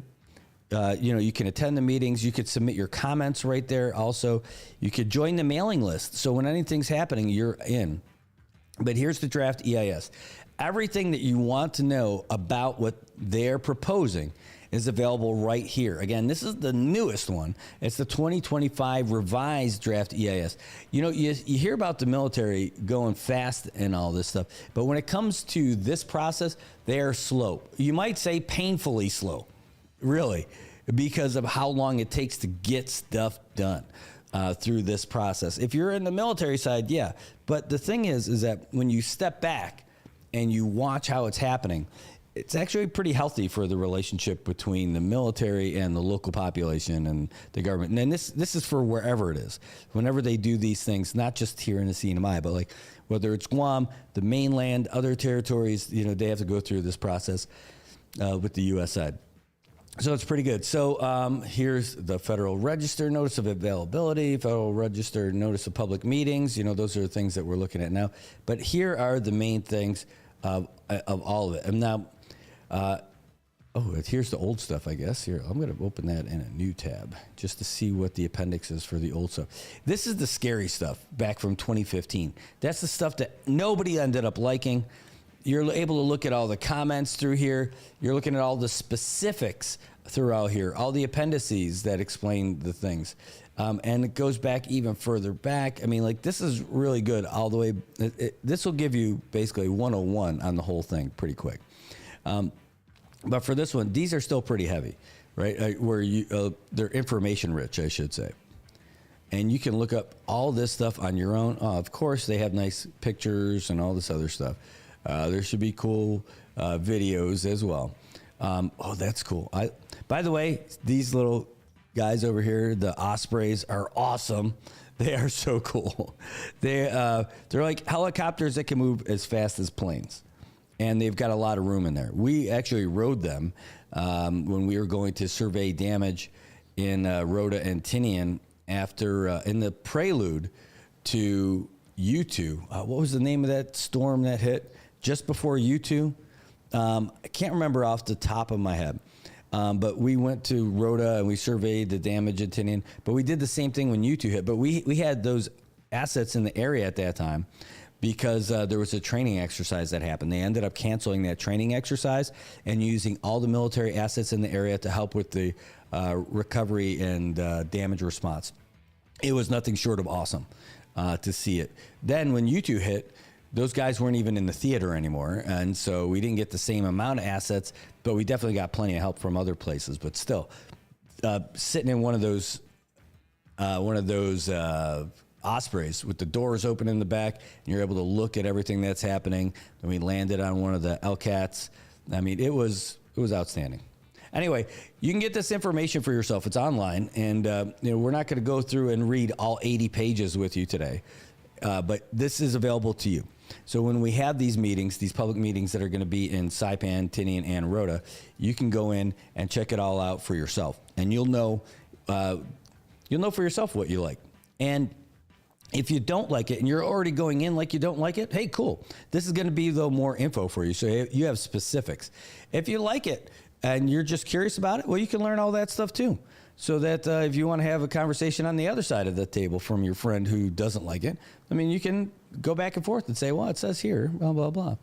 I: you can attend the meetings. You could submit your comments right there. Also, you could join the mailing list. So when anything's happening, you're in. But here's the draft EIS. Everything that you want to know about what they're proposing is available right here. Again, this is the newest one. It's the 2025 revised draft EIS. You know, you hear about the military going fast and all this stuff, but when it comes to this process, they are slow. You might say painfully slow, really, because of how long it takes to get stuff done through this process. If you're in the military side, yeah. But the thing is that when you step back and you watch how it's happening, it's actually pretty healthy for the relationship between the military and the local population and the government. And this is for wherever it is. Whenever they do these things, not just here in the CNMI, but like whether it's Guam, the mainland, other territories, you know, they have to go through this process with the U.S. side. So it's pretty good. So here's the Federal Register Notice of Availability, Federal Register Notice of Public Meetings. You know, those are the things that we're looking at now. But here are the main things of all of it. And now, here's the old stuff, I guess. Here, I'm going to open that in a new tab just to see what the appendix is for the old stuff. This is the scary stuff back from 2015. That's the stuff that nobody ended up liking. You're able to look at all the comments through here. You're looking at all the specifics throughout here, all the appendices that explain the things. And it goes back even further back. I mean, like, this is really good all the way. This will give you basically 101 on the whole thing pretty quick. But for this one, these are still pretty heavy, right? Where they're information rich, I should say. And you can look up all this stuff on your own. Of course, they have nice pictures and all this other stuff. There should be cool videos as well. That's cool. By the way, these little guys over here, the Ospreys, are awesome. They are so cool. They're like helicopters that can move as fast as planes. And they've got a lot of room in there. We actually rode them when we were going to survey damage in Rhoda and Tinian after in the prelude to U2. What was the name of that storm that hit just before U2? I can't remember off the top of my head. But we went to Rhoda and we surveyed the damage at Tinian. But we did the same thing when U2 hit. But we had those assets in the area at that time. because there was a training exercise that happened. They ended up canceling that training exercise and using all the military assets in the area to help with the recovery and damage response. It was nothing short of awesome to see it. Then when U2 hit, those guys weren't even in the theater anymore, and so we didn't get the same amount of assets, but we definitely got plenty of help from other places. But still, sitting in one of those Ospreys with the doors open in the back, and you're able to look at everything that's happening. And we landed on one of the L-Cats. I mean, it was outstanding. Anyway, you can get this information for yourself. It's online, and we're not going to go through and read all 80 pages with you today, but this is available to you. So when we have these meetings, these public meetings that are going to be in Saipan, Tinian, and Rota, you can go in and check it all out for yourself, and you'll know for yourself what you like. And if you don't like it and you're already going in like you don't like it, hey, cool. This is going to be, though, more info for you, so you have specifics. If you like it and you're just curious about it, well, you can learn all that stuff, too. So that if you want to have a conversation on the other side of the table from your friend who doesn't like it, I mean, you can go back and forth and say, well, it says here, blah, blah, blah.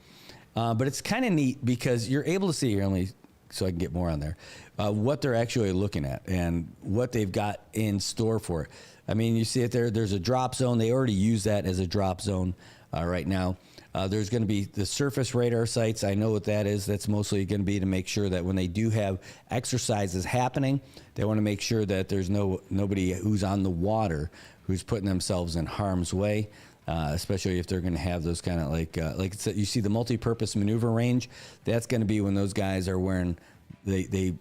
I: But it's kind of neat because you're able to see, so I can get more on there, what they're actually looking at and what they've got in store for it. I mean, you see it there. There's a drop zone. They already use that as a drop zone right now. There's going to be the surface radar sites. I know what that is. That's mostly going to be to make sure that when they do have exercises happening, they want to make sure that there's nobody who's on the water who's putting themselves in harm's way, especially if they're going to have those kind of like you see the multi-purpose maneuver range. That's going to be when those guys are wearing, they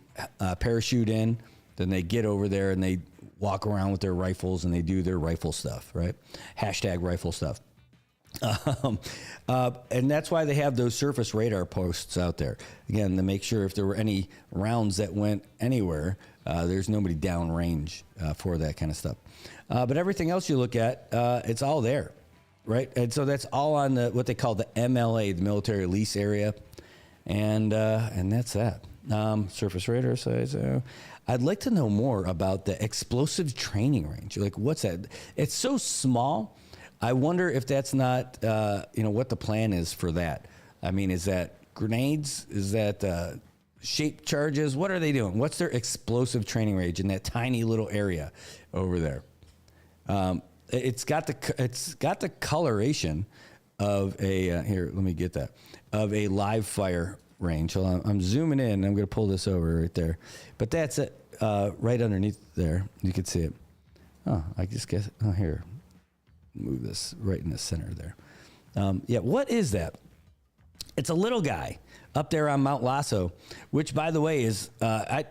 I: parachute in, then they get over there and they walk around with their rifles and they do their rifle stuff, right? Hashtag rifle stuff. And that's why they have those surface radar posts out there. Again, to make sure if there were any rounds that went anywhere, there's nobody downrange for that kind of stuff. But everything else you look at, it's all there, right? And so that's all on what they call the MLA, the military lease area, and that's that. Surface radar sites. I'd like to know more about the explosive training range. Like, what's that? It's so small. I wonder if that's not, what the plan is for that. I mean, is that grenades? Is that shape charges? What are they doing? What's their explosive training range in that tiny little area over there? It's got the coloration of a here. Let me get that of a live fire range. So I'm zooming in. I'm going to pull this over right there, but that's it right underneath there. You can see it. Oh, I just guess. Oh, here. Move this right in the center there. What is that? It's a little guy up there on Mount Lasso, which, by the way, is a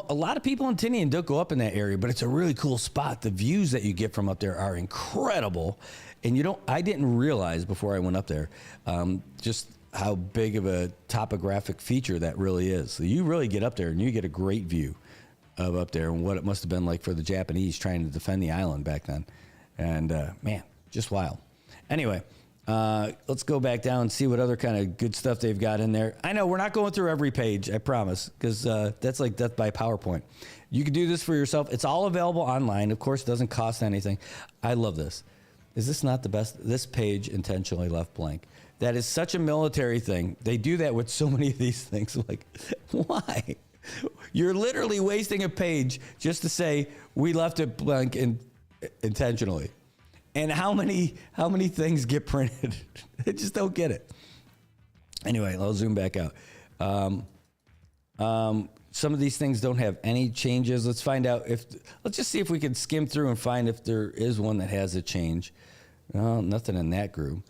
I: lot of people in Tinian don't go up in that area, but it's a really cool spot. The views that you get from up there are incredible, and I didn't realize before I went up there just how big of a topographic feature that really is. So you really get up there and you get a great view of up there and what it must have been like for the Japanese trying to defend the island back then. And, man, just wild. Anyway, let's go back down and see what other kind of good stuff they've got in there. I know we're not going through every page, I promise, because that's like death by PowerPoint. You can do this for yourself. It's all available online. Of course, it doesn't cost anything. I love this. Is this not the best? This page intentionally left blank. That is such a military thing. They do that with so many of these things. Like, why? You're literally wasting a page just to say we left it blank intentionally. And how many things get printed? I just don't get it. Anyway, I'll zoom back out. Some of these things don't have any changes. Let's find out let's just see if we can skim through and find if there is one that has a change. Nothing in that group.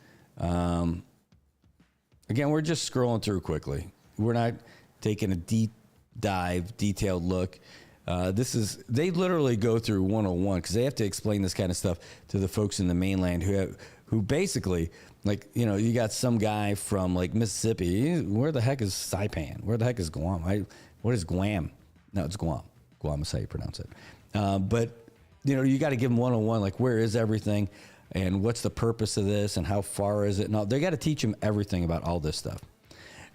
I: Again, we're just scrolling through quickly. We're not taking a deep dive, detailed look. They literally go through 101 because they have to explain this kind of stuff to the folks in the mainland who basically, like, you got some guy from like Mississippi. Where the heck is Saipan? Where the heck is Guam? What is Guam? No, it's Guam. Guam is how you pronounce it. But you got to give them 101, like where is everything and what's the purpose of this and how far is it? No, they got to teach them everything about all this stuff.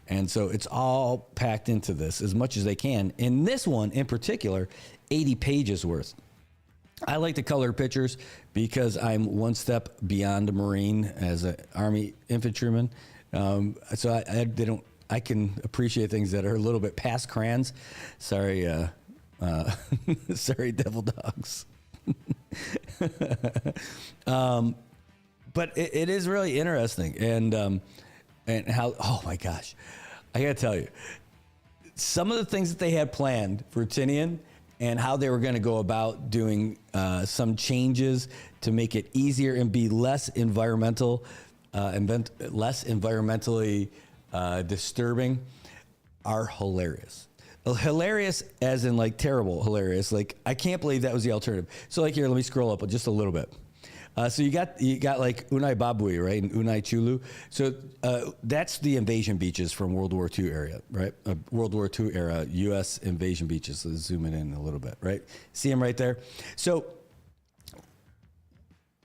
I: And so it's all packed into this as much as they can. In this one in particular, 80 pages worth. I like the colored pictures because I'm one step beyond a Marine as an Army infantryman. So I can appreciate things that are a little bit past crayons. Sorry, sorry, devil dogs. But it is really interesting, and how, oh my gosh, I gotta tell you, some of the things that they had planned for Tinian and how they were going to go about doing some changes to make it easier and be less environmentally disturbing are hilarious. Hilarious as in like terrible hilarious. Like, I can't believe that was the alternative. So like, here, let me scroll up just a little bit. So you got like Unai Babui, right, and Unai Chulu. So that's the invasion beaches from World War II era, right? World War II era U.S. invasion beaches. Let's zoom it in a little bit, right? See them right there. So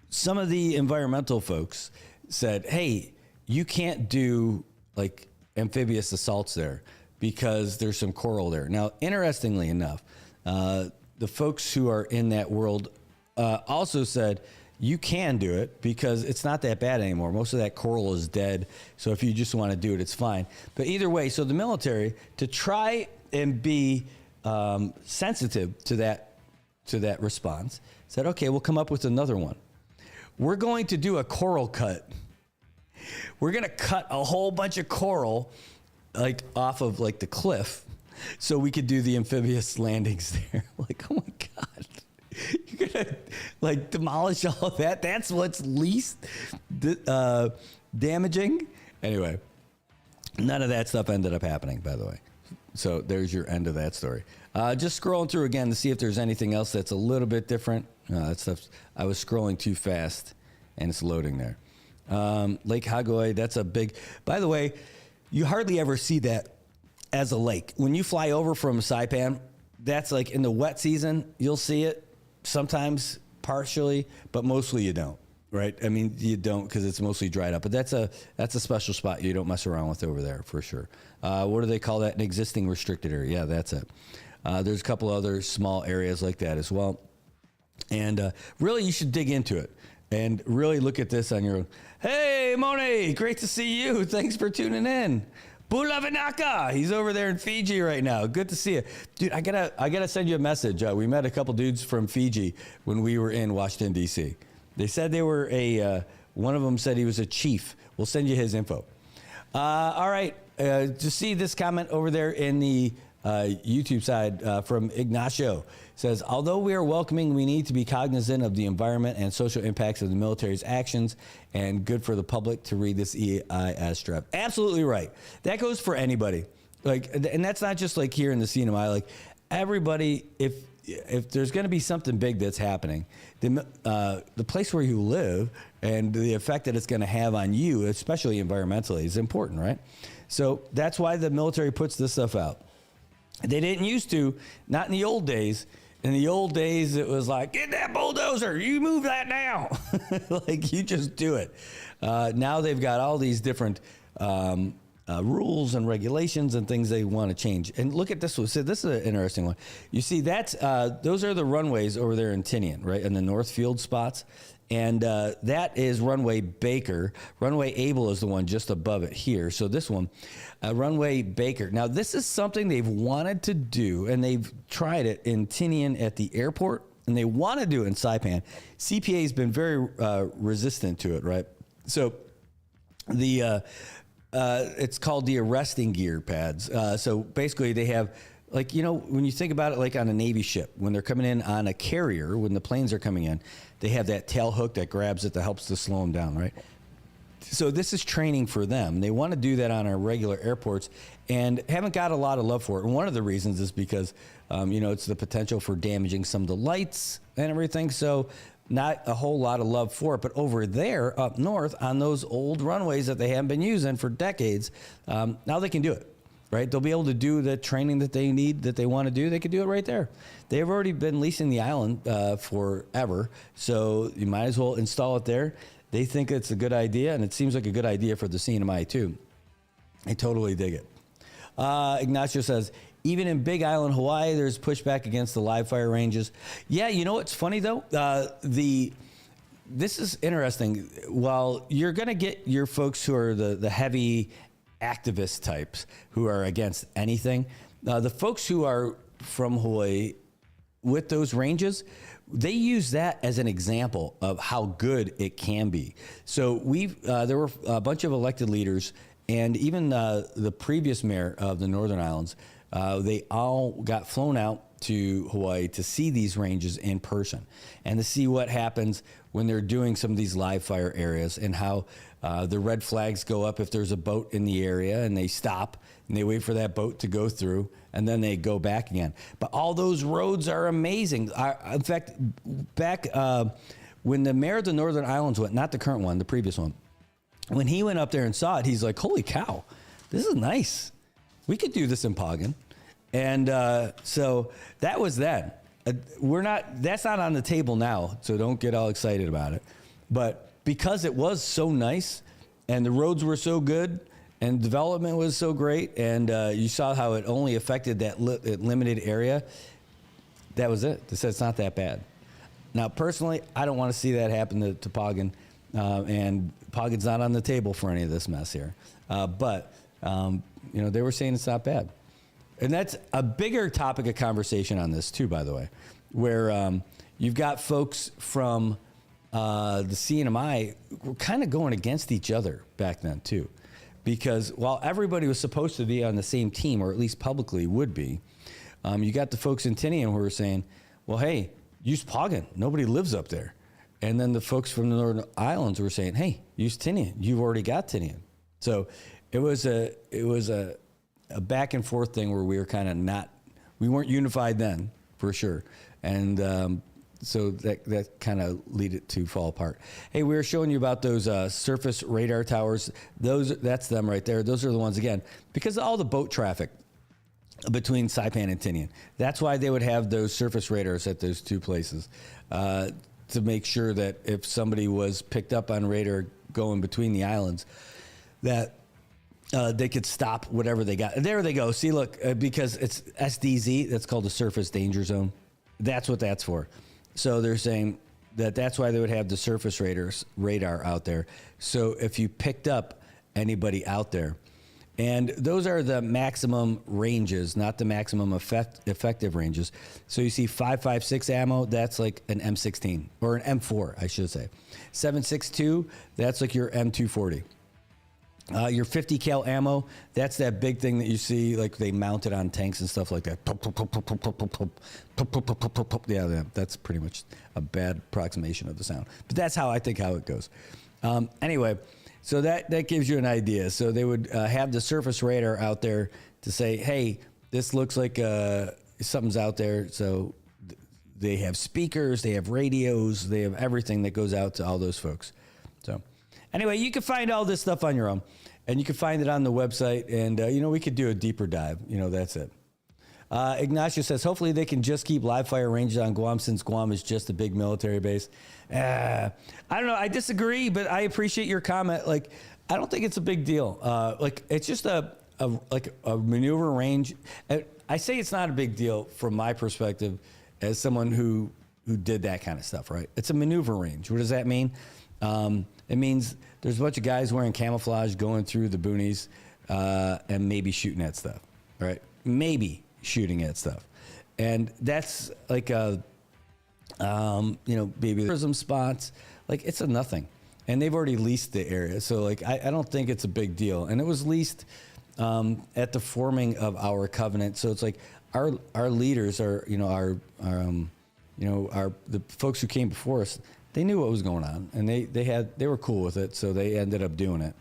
I: some of the environmental folks said, "Hey, you can't do like amphibious assaults there because there's some coral there." Now, interestingly enough, the folks who are in that world also said, you can do it because it's not that bad anymore. Most of that coral is dead. So if you just want to do it, it's fine. But either way, so the military, to try and be sensitive to that response, said, okay, we'll come up with another one. We're going to do a coral cut. We're going to cut a whole bunch of coral like off of like the cliff so we could do the amphibious landings there. Like, oh my God. You're gonna like demolish all of that. That's what's least damaging. Anyway, none of that stuff ended up happening, by the way. So there's your end of that story. Just scrolling through again to see if there's anything else that's a little bit different. That stuff, I was scrolling too fast, and it's loading there. Lake Hagoy, that's a big. By the way, you hardly ever see that as a lake. When you fly over from Saipan, that's like in the wet season, you'll see it. Sometimes partially, but mostly you don't, right? I mean, you don't because it's mostly dried up. But that's a special spot you don't mess around with over there for sure. What do they call that? An existing restricted area. Yeah, that's it. There's a couple other small areas like that as well. And really, you should dig into it and really look at this on your own. Hey, Moni, great to see you. Thanks for tuning in. Bulavinaka, he's over there in Fiji right now. Good to see you. Dude, I gotta send you a message. We met a couple dudes from Fiji when we were in Washington, D.C. They said they were one of them said he was a chief. We'll send you his info. All right, just see this comment over there in the YouTube side from Ignacio. Says, although we are welcoming, we need to be cognizant of the environment and social impacts of the military's actions, and good for the public to read this EIS draft. Absolutely right. That goes for anybody. Like, and that's not just like here in the CNMI. Like, everybody, if there's going to be something big that's happening, the place where you live and the effect that it's going to have on you, especially environmentally, is important, right? So that's why the military puts this stuff out. They didn't used to, not in the old days. In the old days, it was like, get that bulldozer, you move that now. Like, you just do it. Now they've got all these different rules and regulations and things they want to change. And look at this one. So this is an interesting one. You see, that's those are the runways over there in Tinian, right, in the Northfield spots. And that is Runway Baker. Runway Able is the one just above it here. So this one, Runway Baker. Now, this is something they've wanted to do, and they've tried it in Tinian at the airport, and they want to do it in Saipan. CPA has been very resistant to it, right? So the it's called the arresting gear pads. So basically they have, like, you know, when you think about it, like on a Navy ship, when they're coming in on a carrier, when the planes are coming in, they have that tail hook that grabs it that helps to slow them down, right? So this is training for them. They want to do that on our regular airports and haven't got a lot of love for it. And one of the reasons is because, it's the potential for damaging some of the lights and everything. So not a whole lot of love for it. But over there up north on those old runways that they haven't been using for decades, now they can do it. Right? They'll be able to do the training that they need, that they want to do. They could do it right there. They've already been leasing the island forever, so you might as well install it there. They think it's a good idea, and it seems like a good idea for the CNMI too. I totally dig it. Ignacio says, even in Big Island, Hawaii, there's pushback against the live fire ranges. Yeah, you know what's funny though? This is interesting. While you're going to get your folks who are the heavy activist types who are against anything, the folks who are from Hawaii with those ranges, they use that as an example of how good it can be. So there were a bunch of elected leaders, and even the previous mayor of the Northern Islands, they all got flown out to Hawaii to see these ranges in person and to see what happens when they're doing some of these live fire areas, and how the red flags go up if there's a boat in the area, and they stop and they wait for that boat to go through, and then they go back again. But all those roads are amazing. In fact, back when the mayor of the Northern Islands went, not the current one, the previous one, when he went up there and saw it, he's like, holy cow, this is nice. We could do this in Pagan. And so that was then. That's not on the table now, so don't get all excited about it. But because it was so nice, and the roads were so good, and development was so great, and you saw how it only affected that limited area, that was it. They said it's not that bad. Now, personally, I don't want to see that happen to Pagan, and Pagan's not on the table for any of this mess here. But they were saying it's not bad. And that's a bigger topic of conversation on this too, by the way, where you've got folks from the CNMI were kind of going against each other back then too. Because while everybody was supposed to be on the same team, or at least publicly would be, you got the folks in Tinian who were saying, well, hey, use Pagan. Nobody lives up there. And then the folks from the Northern Islands were saying, hey, use Tinian. You've already got Tinian. So it was a back and forth thing where we were kind of we weren't unified then, for sure. And so that kind of lead it to fall apart. Hey, we were showing you about those surface radar towers. That's them right there. Those are the ones, again, because of all the boat traffic between Saipan and Tinian. That's why they would have those surface radars at those two places, to make sure that if somebody was picked up on radar going between the islands, that they could stop whatever they got. There they go. See, look, because it's SDZ, that's called the Surface Danger Zone. That's what that's for. So they're saying that's why they would have the surface radar out there. So if you picked up anybody out there, and those are the maximum ranges, not the maximum effective ranges. So you see 5.56 ammo, that's like an M16, or an M4, I should say. 7.62, that's like your M240. Your 50 cal ammo, that's that big thing that you see, like they mount it on tanks and stuff like that. Yeah, that's pretty much a bad approximation of the sound. But that's how it goes. Anyway, so that gives you an idea. So they would have the surface radar out there to say, hey, this looks like something's out there. So they have speakers, they have radios, they have everything that goes out to all those folks. So anyway, you can find all this stuff on your own, and you can find it on the website, and, we could do a deeper dive. That's it. Ignacio says, hopefully they can just keep live fire ranges on Guam, since Guam is just a big military base. I don't know. I disagree, but I appreciate your comment. Like, I don't think it's a big deal. It's just a maneuver range. I say it's not a big deal from my perspective as someone who did that kind of stuff, right? It's a maneuver range. What does that mean? It means there's a bunch of guys wearing camouflage going through the boonies and maybe shooting at stuff, right? Maybe shooting at stuff. And that's like maybe prism spots. Like, it's a nothing. And they've already leased the area. So, like, I don't think it's a big deal. And it was leased at the forming of our covenant. So it's like our leaders are, the folks who came before us, they knew what was going on, and they were cool with it, so they ended up doing it.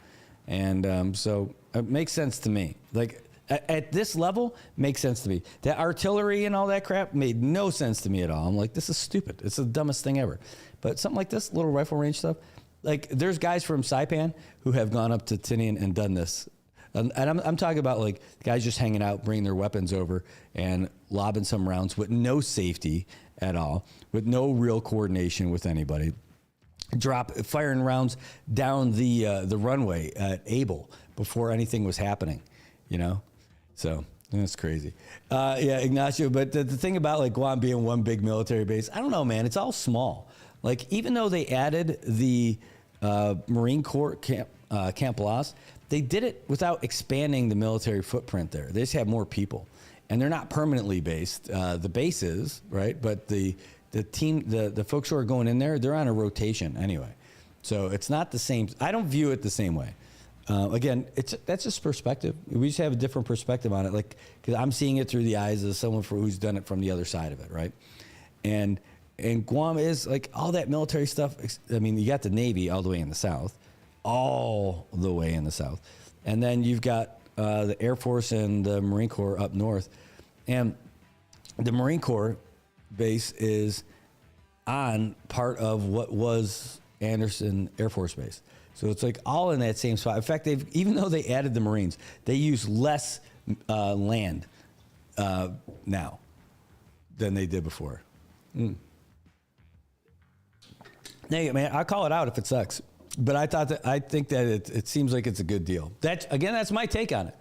I: And so it makes sense to me. Like, at this level, makes sense to me. That artillery and all that crap made no sense to me at all. I'm like, this is stupid. It's the dumbest thing ever. But something like this, little rifle range stuff, like, there's guys from Saipan who have gone up to Tinian and done this. And I'm talking about, like, guys just hanging out, bringing their weapons over and lobbing some rounds with no safety at all, with no real coordination with anybody. Firing rounds down the runway at Able before anything was happening, So That's crazy. Yeah, Ignacio, but the thing about like Guam being one big military base, I don't know, man. It's all small. Like, even though they added the Marine Corps Camp Blas, they did it without expanding the military footprint there. They just have more people. And they're not permanently based. The base is, right? But the team, the folks who are going in there, they're on a rotation anyway. So it's not the same. I don't view it the same way. Again, that's just perspective. We just have a different perspective on it. Like, because I'm seeing it through the eyes of someone who's done it from the other side of it, right? And Guam is like all that military stuff. I mean, you got the Navy all the way in the south, and then you've got the Air Force and the Marine Corps up north, and the Marine Corps base is on part of what was Anderson Air Force Base. So it's like all in that same spot. In fact, even though they added the Marines, they use less land now than they did before. Hey, man, I'll call it out if it sucks. But I think that it seems like it's a good deal. That's my take on it.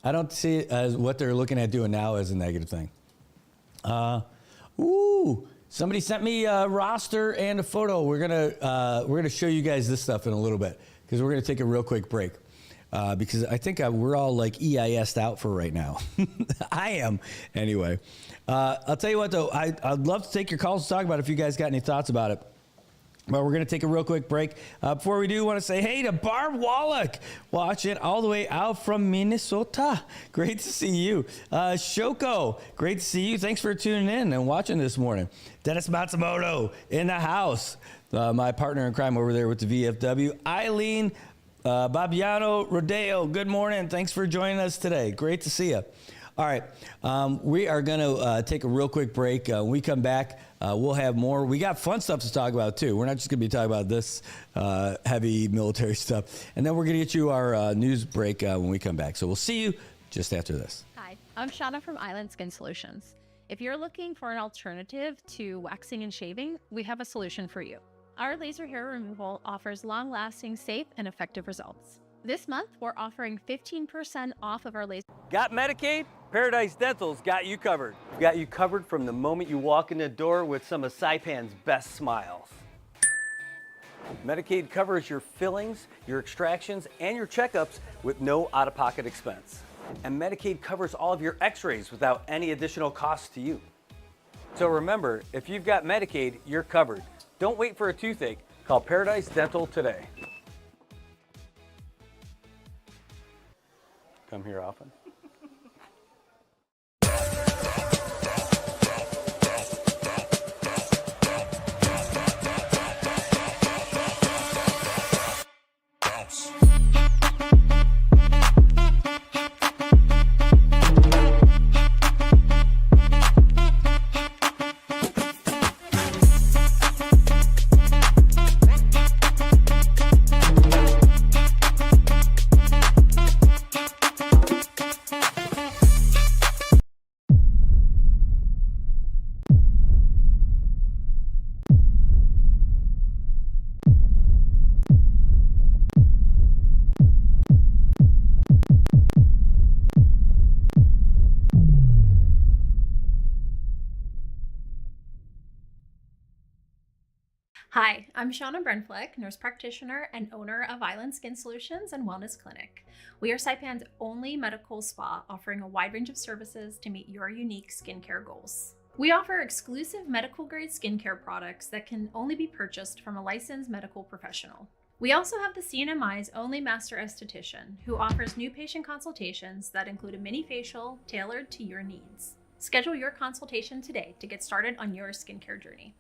I: I don't see it as what they're looking at doing now as a negative thing. Somebody sent me a roster and a photo. We're gonna show you guys this stuff in a little bit because we're gonna take a real quick break because I think we're all like EIS'd out for right now. I am anyway. I'll tell you what though, I'd love to take your calls to talk about it if you guys got any thoughts about it. But we're going to take a real quick break. Before we do, I want to say hey to Barb Wallach, watching all the way out from Minnesota. Great to see you. Shoko, great to see you. Thanks for tuning in and watching this morning. Dennis Matsumoto in the house. My partner in crime over there with the VFW. Eileen Babiano Rodeo, good morning. Thanks for joining us today. Great to see you. All right, we are going to take a real quick break. When we come back, we'll have more. We got fun stuff to talk about, too. We're not just going to be talking about this heavy military stuff. And then we're going to get you our news break when we come back. So we'll see you just after this.
O: Hi, I'm Shauna from Island Skin Solutions. If you're looking for an alternative to waxing and shaving, we have a solution for you. Our laser hair removal offers long-lasting, safe, and effective results. This month, we're offering 15% off of our laser.
K: Got Medicaid? Paradise Dental's got you covered. We've got you covered from the moment you walk in the door with some of Saipan's best smiles. Medicaid covers your fillings, your extractions, and your checkups with no out-of-pocket expense. And Medicaid covers all of your x-rays without any additional cost to you. So remember, if you've got Medicaid, you're covered. Don't wait for a toothache. Call Paradise Dental today. Come here often.
J: Hi, I'm Shauna Brenfleck, nurse practitioner and owner of Island Skin Solutions and Wellness Clinic. We are Saipan's only medical spa offering a wide range of services to meet your unique skincare goals. We offer exclusive medical-grade skincare products that can only be purchased from a licensed medical professional. We also have the CNMI's only master esthetician, who offers new patient consultations that include a mini facial tailored to your needs. Schedule your consultation today to get started on your skincare journey.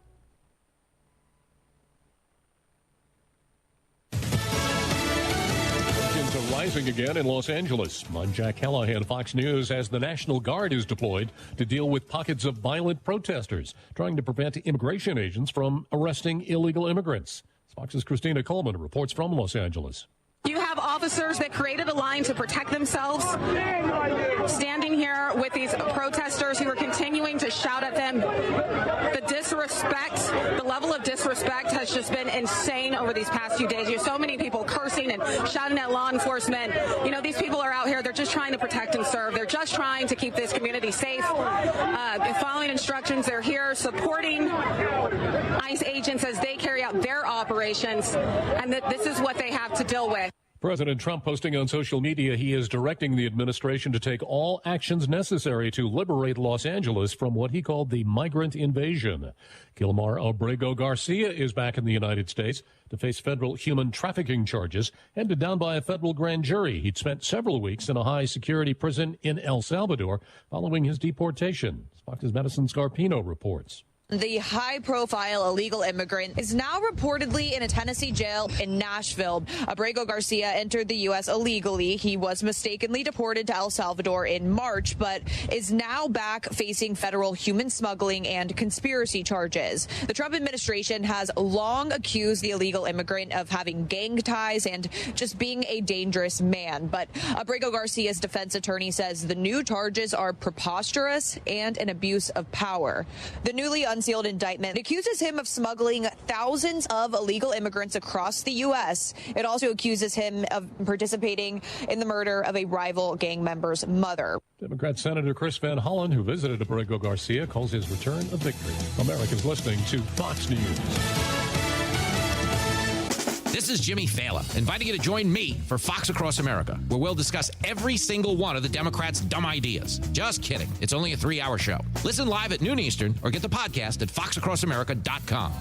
P: Are rising again in Los Angeles. I'm Jack Callahan, Fox News, as the National Guard is deployed to deal with pockets of violent protesters, trying to prevent immigration agents from arresting illegal immigrants. Fox's Christina Coleman reports from Los Angeles.
Q: You have
B: have officers that created a line to protect themselves, standing here with these protesters who are continuing to shout at them. The disrespect, the level of disrespect has just been insane over these past few days. You have so many people cursing and shouting at law enforcement. You know, these people are out here, they're just trying to protect and serve. They're just trying to keep this community safe. Following instructions, they're here supporting ICE agents as they carry out their operations, and that this is what they have to deal with.
P: President Trump posting on social media he is directing the administration to take all actions necessary to liberate Los Angeles from what he called the migrant invasion. Gilmar Abrego Garcia is back in the United States to face federal human trafficking charges, handed down by a federal grand jury. He'd spent several weeks in a high-security prison in El Salvador following his deportation. Fox's Madison Scarpino reports.
Q: The high-profile illegal immigrant is now reportedly in a Tennessee jail in Nashville. Abrego Garcia entered the U.S. illegally. He was mistakenly deported to El Salvador in March, but is now back facing federal human smuggling and conspiracy charges. The Trump administration has long accused the illegal immigrant of having gang ties and just being a dangerous man. But Abrego Garcia's defense attorney says the new charges are preposterous and an abuse of power. The newly unsealed indictment accuses him of smuggling thousands of illegal immigrants across the U.S. It also accuses him of participating in the murder of a rival gang member's mother.
P: Democrat Senator Chris Van Hollen, who visited Abrego Garcia, calls his return a victory. Americans listening to Fox News.
H: This is Jimmy Fallon, inviting you to join me for Fox Across America, where we'll discuss every single one of the Democrats' dumb ideas. Just kidding. It's only a 3-hour show. Listen live at noon Eastern or get the podcast at foxacrossamerica.com.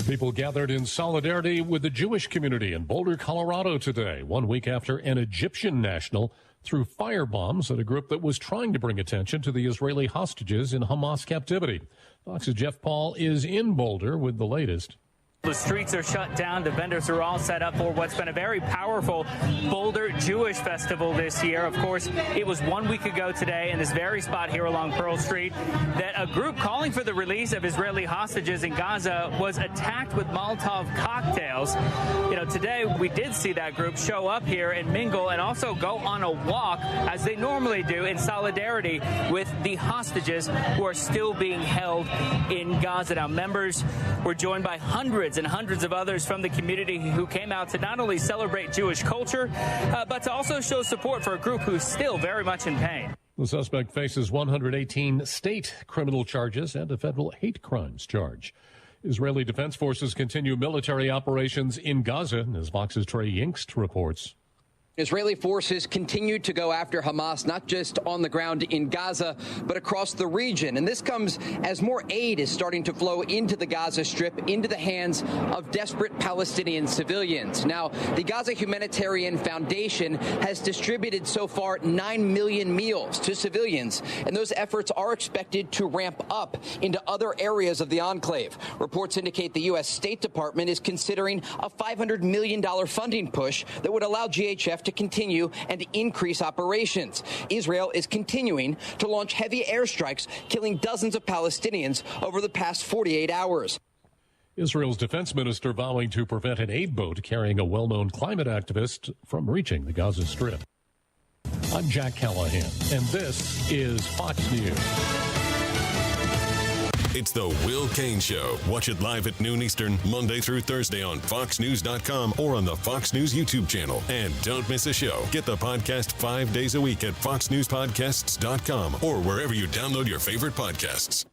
P: People gathered in solidarity with the Jewish community in Boulder, Colorado today, 1 week after an Egyptian national threw firebombs at a group that was trying to bring attention to the Israeli hostages in Hamas captivity. Fox's Jeff Paul is in Boulder with the latest.
R: The streets are shut down. The vendors are all set up for what's been a very powerful Boulder Jewish festival this year. Of course, it was 1 week ago today in this very spot here along Pearl Street that a group calling for the release of Israeli hostages in Gaza was attacked with Molotov cocktails. You know, today we did see that group show up here and mingle and also go on a walk, as they normally do, in solidarity with the hostages who are still being held in Gaza. Now, members were joined by hundreds and hundreds of others from the community who came out to not only celebrate Jewish culture, but to also show support for a group who's still very much in pain.
P: The suspect faces 118 state criminal charges and a federal hate crimes charge. Israeli Defense Forces continue military operations in Gaza, as Fox's Trey Yingst reports.
S: Israeli forces continue to go after Hamas, not just on the ground in Gaza, but across the region. And this comes as more aid is starting to flow into the Gaza Strip, into the hands of desperate Palestinian civilians. Now, the Gaza Humanitarian Foundation has distributed so far 9 million meals to civilians, and those efforts are expected to ramp up into other areas of the enclave. Reports indicate the U.S. State Department is considering a $500 million funding push that would allow GHF to continue and increase operations. Israel is continuing to launch heavy airstrikes, killing dozens of Palestinians over the past 48 hours.
P: Israel's defense minister vowing to prevent an aid boat carrying a well-known climate activist from reaching the Gaza Strip. I'm Jack Callahan, and this is Fox News.
E: It's the Will Cain Show. Watch it live at noon Eastern, Monday through Thursday on FoxNews.com or on the Fox News YouTube channel. And don't miss a show. Get the podcast 5 days a week at FoxNewsPodcasts.com or wherever you download your favorite podcasts.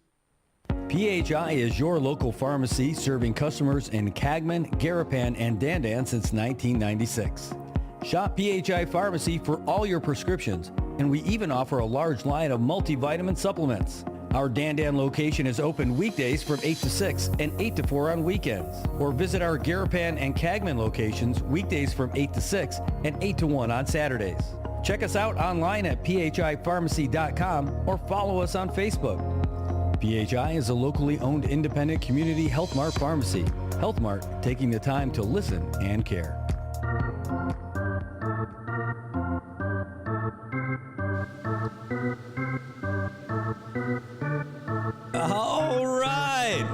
I: PHI is your local pharmacy serving customers in Cagman, Garapan, and Dandan since 1996. Shop PHI Pharmacy for all your prescriptions, and we even offer a large line of multivitamin supplements. Our Dandan location is open weekdays from 8 to 6 and 8 to 4 on weekends. Or visit our Garapan and Cagman locations weekdays from 8 to 6 and 8 to 1 on Saturdays. Check us out online at phipharmacy.com or follow us on Facebook. PHI is a locally owned independent community Health Mart pharmacy. Health Mart, taking the time to listen and care.
M: All right.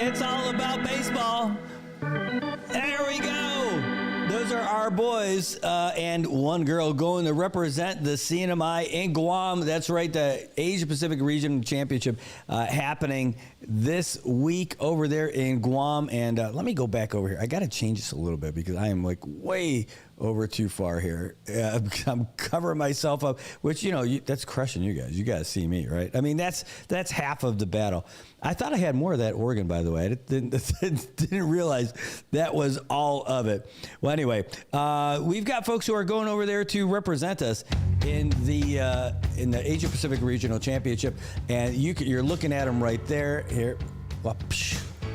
M: It's all about baseball. There we go. Those are our boys and one girl going to represent the CNMI in Guam. That's right, the Asia Pacific Region Championship happening this week over there in Guam. And let me go back over here. I got to change this a little bit because I am like way over too far here. I'm covering myself up, which, that's crushing you guys. You got to see me, right? I mean, that's half of the battle. I thought I had more of that organ, by the way. I didn't realize that was all of it. Well, anyway, we've got folks who are going over there to represent us in the Asia Pacific Regional Championship, and you're looking at them right there. Here,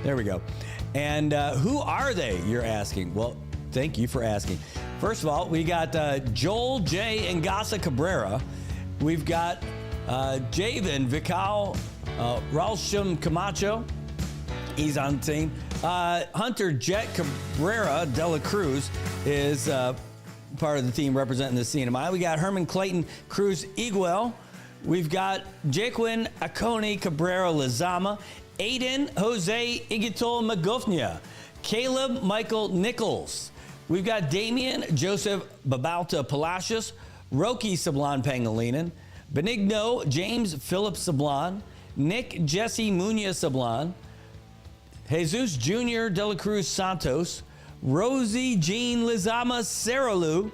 M: there we go. And who are they? You're asking. Well, thank you for asking. First of all, we got Joel J. Ngasa Cabrera. We've got Javen Vical Ralsham Camacho. He's on the team. Hunter Jet Cabrera de la Cruz is part of the team representing the CNMI. We got Herman Clayton Cruz Iguel. We've got Jaquin Aconi Cabrera Lizama. Aiden Jose Igitol Magofnia. Caleb Michael Nichols. We've got Damian Joseph Babalta Palacios, Roki Sablan Pangilinan, Benigno James Philip Sablan, Nick Jesse Munoz Sablan, Jesus Jr. De La Cruz Santos, Rosie Jean Lizama Saralu,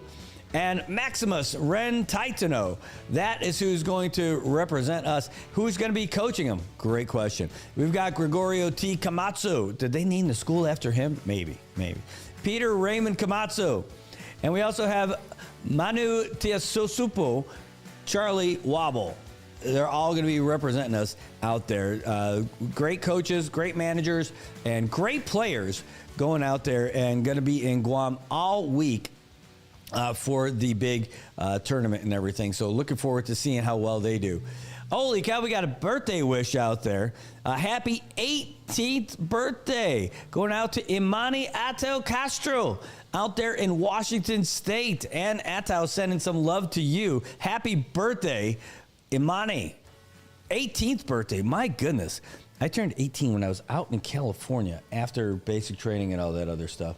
M: and Maximus Ren Titano. That is who's going to represent us. Who's going to be coaching them? Great question. We've got Gregorio T. Camacho. Did they name the school after him? Maybe. Peter Raymond Camacho. And we also have Manu Tiasosupo, Charlie Wobble. They're all going to be representing us out there. Great coaches, great managers, and great players going out there and going to be in Guam all week for the big tournament and everything. So looking forward to seeing how well they do. Holy cow, we got a birthday wish out there. Happy 18th birthday going out to Imani Atel Castro out there in Washington State. And Atel sending some love to you. Happy birthday, Imani. 18th birthday. My goodness. I turned 18 when I was out in California after basic training and all that other stuff.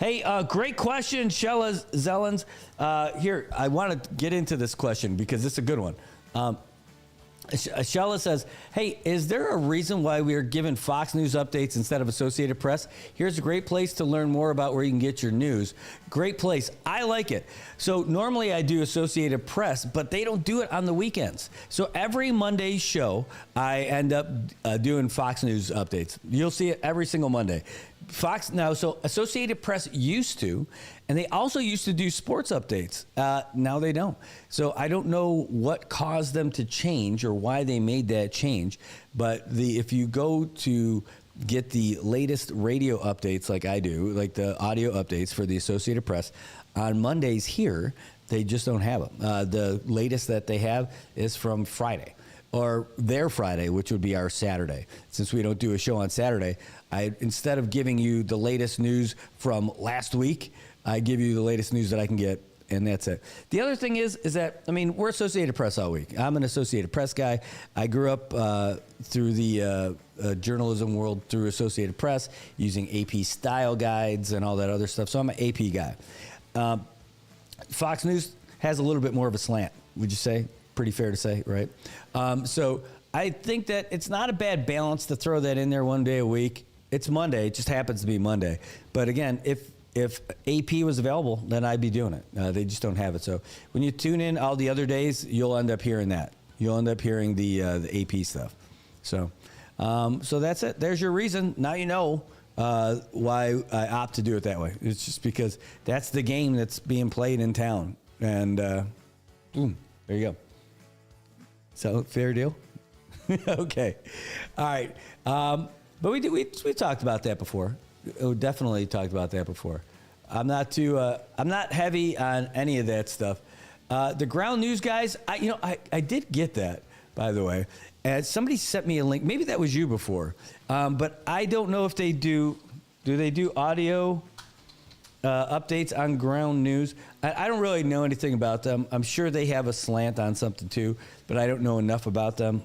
M: Hey, great question, Shella Zellens. Here, I want to get into this question because it's a good one. Shella says, hey, is there a reason why we are given Fox News updates instead of Associated Press? Here's a great place to learn more about where you can get your news. Great place. I like it. So normally I do Associated Press, but they don't do it on the weekends. So every Monday's show, I end up doing Fox News updates. You'll see it every single Monday. Fox now, so Associated Press used to, and they also used to do sports updates. Now they don't. So I don't know what caused them to change or why they made that change. But if you go to get the latest radio updates like I do, like the audio updates for the Associated Press, on Mondays here, they just don't have them. The latest that they have is from Friday. Or their Friday, which would be our Saturday. Since we don't do a show on Saturday, instead of giving you the latest news from last week, I give you the latest news that I can get, and that's it. The other thing is that, we're Associated Press all week. I'm an Associated Press guy. I grew up through the journalism world through Associated Press, using AP style guides and all that other stuff, so I'm an AP guy. Fox News has a little bit more of a slant, would you say? Pretty fair to say, right? So I think that it's not a bad balance to throw that in there one day a week. It's Monday. It just happens to be Monday. But again, if AP was available, then I'd be doing it. They just don't have it. So when you tune in all the other days, you'll end up hearing that. You'll end up hearing the AP stuff. So that's it. There's your reason. Now you know why I opt to do it that way. It's just because that's the game that's being played in town. And boom, there you go. So fair deal? Okay. All right. But we talked about that before. We definitely talked about that before. I'm not heavy on any of that stuff. The ground news guys, I did get that, by the way. And somebody sent me a link. Maybe that was you before. But I don't know if they do they do audio updates on ground news? I don't really know anything about them. I'm sure they have a slant on something too, but I don't know enough about them.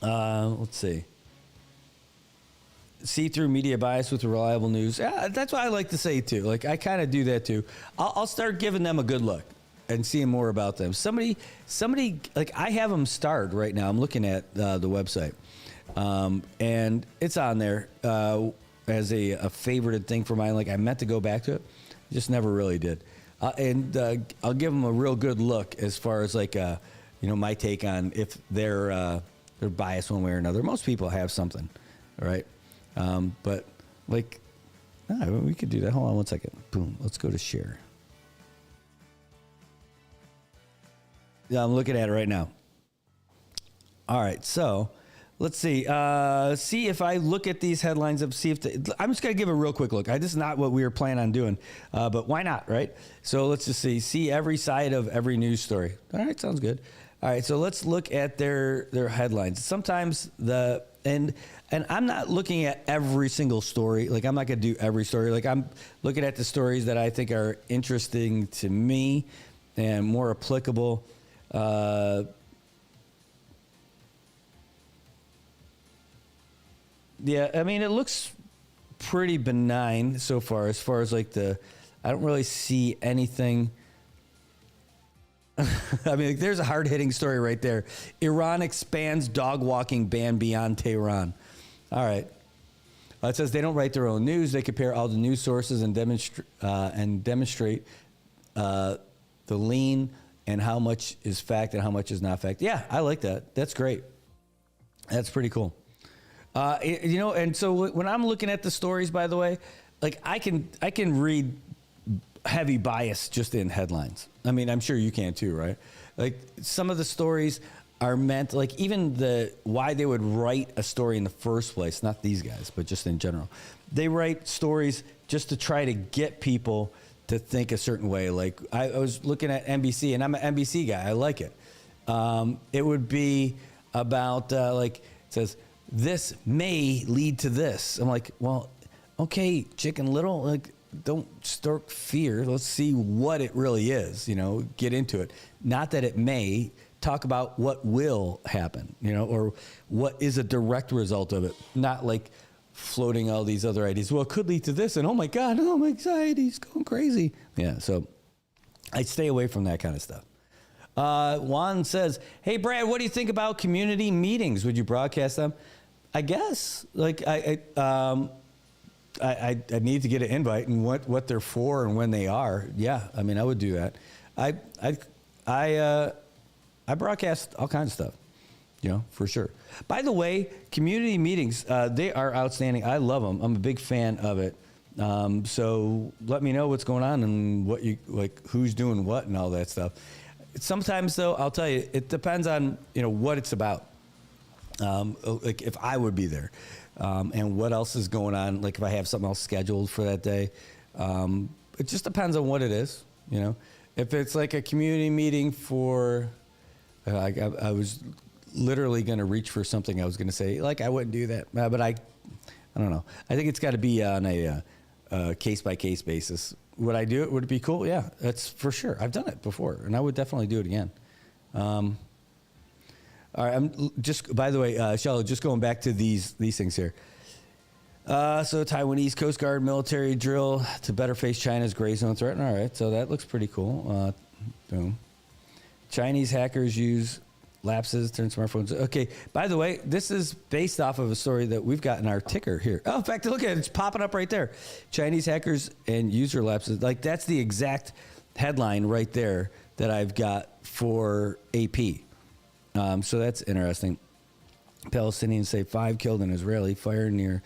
M: Let's see.
I: see through media bias with reliable news. Yeah, that's what I like to say too. Like I kind of do that too. I'll start giving them a good look and seeing more about them. Somebody, like I have them starred right now. I'm looking at the website, and it's on there as a favorited thing for mine. Like I meant to go back to it, just never really did. And I'll give them a real good look as far as like my take on if they're biased one way or another. Most people have something, right? But like, we could do that. Hold on one second. Boom. Let's go to share. Yeah, I'm looking at it right now. All right, so let's see. See if I look at these headlines up. See if I'm just gonna give a real quick look. This is not what we were planning on doing, but why not, right? So let's just see every side of every news story. All right, sounds good. All right, so let's look at their headlines. Sometimes and I'm not looking at every single story. Like I'm not gonna do every story. Like I'm looking at the stories that I think are interesting to me and more applicable. Yeah, I mean, it looks pretty benign so far as like I don't really see anything. I mean, like, there's a hard-hitting story right there. Iran expands dog walking ban beyond Tehran. All right. It says they don't write their own news. They compare all the news sources and demonstrate the lean and how much is fact and how much is not fact. Yeah, I like that. That's great. That's pretty cool. And so when I'm looking at the stories, by the way, like I can read heavy bias just in headlines. I mean, I'm sure you can too, right? Like some of the stories are meant, like even why they would write a story in the first place, not these guys, but just in general. They write stories just to try to get people to think a certain way. Like I was looking at NBC, and I'm an NBC guy. I like it. It would be about like it says this may lead to this. I'm like, well, okay, Chicken Little, like don't stoke fear. Let's see what it really is. Get into it. Not that it may. Talk about what will happen. Or what is a direct result of it. Not like floating all these other ideas. Well, it could lead to this, and oh my God, my anxiety's going crazy. Yeah, so I stay away from that kind of stuff. Juan says, "Hey Brad, what do you think about community meetings? Would you broadcast them?" I guess. Like I need to get an invite and what they're for and when they are. Yeah, I mean I would do that. I broadcast all kinds of stuff. For sure. By the way, community meetings, they are outstanding. I love them. I'm a big fan of it. So let me know what's going on and what who's doing what and all that stuff. Sometimes though, I'll tell you, it depends on, what it's about. Like if I would be there, and what else is going on. Like if I have something else scheduled for that day, it just depends on what it is. If it's like a community meeting for, I was literally going to reach for something. I was going to say, like, I wouldn't do that, but I don't know. I think it's got to be on a case-by-case basis. Would I do it? Would it be cool? Yeah, that's for sure. I've done it before, and I would definitely do it again. All right, I'm just, by the way, Shelly, just going back to these things here. So Taiwanese Coast Guard military drill to better face China's gray zone threat. All right, so that looks pretty cool. Boom. Chinese hackers use lapses, turn smartphones. Okay, by the way, this is based off of a story that we've got in our ticker here. Oh, in fact, look at it. It's popping up right there. Chinese hackers and user lapses. Like, that's the exact headline right there that I've got for AP. So that's interesting. Palestinians say 5 killed in Israeli fire near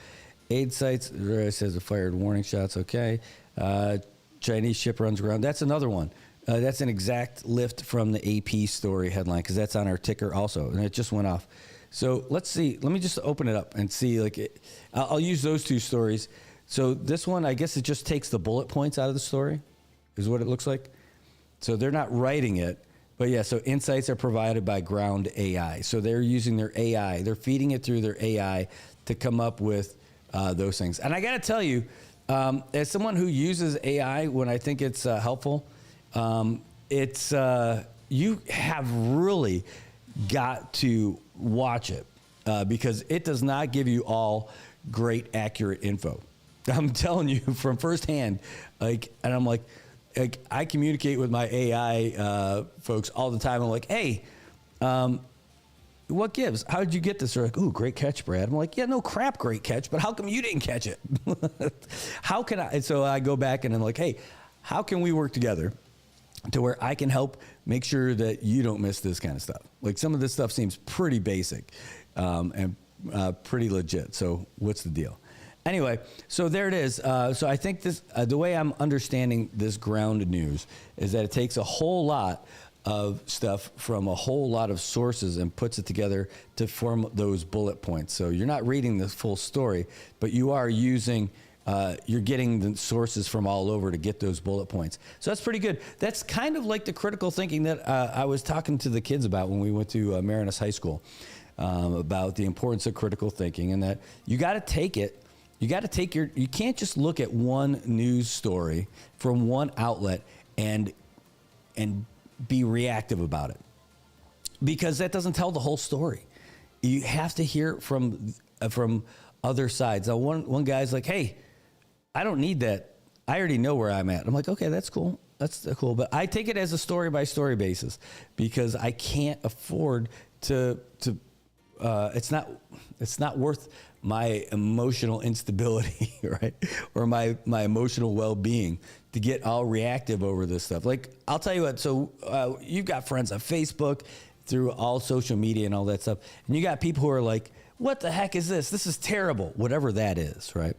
I: aid sites. Israel says it fired warning shots. Okay. Chinese ship runs aground. That's another one. That's an exact lift from the AP story headline because that's on our ticker also, and it just went off. So let's see. Let me just open it up and see. I'll use those two stories. So this one, I guess it just takes the bullet points out of the story, is what it looks like. So they're not writing it, but yeah. So insights are provided by Ground AI. So they're using their AI. They're feeding it through their AI to come up with those things. And I got to tell you, as someone who uses AI when I think it's helpful. You have really got to watch it because it does not give you all great, accurate info. I'm telling you from firsthand, and I'm like, I communicate with my AI folks all the time. I'm like, hey, what gives? How did you get this? They're like, ooh, great catch, Brad. I'm like, yeah, no crap, great catch, but how come you didn't catch it? How can I? And so I go back and I'm like, hey, how can we work together to where I can help make sure that you don't miss this kind of stuff? Like some of this stuff seems pretty basic and pretty legit. So what's the deal? Anyway, so there it is. So I think this, the way I'm understanding this ground news is that it takes a whole lot of stuff from a whole lot of sources and puts it together to form those bullet points. So you're not reading the full story, but you are using, you're getting the sources from all over to get those bullet points. So that's pretty good. That's kind of like the critical thinking that I was talking to the kids about when we went to Marianas High School, about the importance of critical thinking, and that you got to take it. You got to take you can't just look at one news story from one outlet and be reactive about it, because that doesn't tell the whole story. You have to hear from other sides. Now, one guy's like, hey, I don't need that. I already know where I'm at. I'm like, okay, that's cool. That's cool. But I take it as a story by story basis, because I can't afford to it's not worth my emotional instability, right? Or my emotional well-being to get all reactive over this stuff. Like, I'll tell you what, so you've got friends on Facebook, through all social media and all that stuff, and you got people who are like, what the heck is this? This is terrible, whatever that is, right?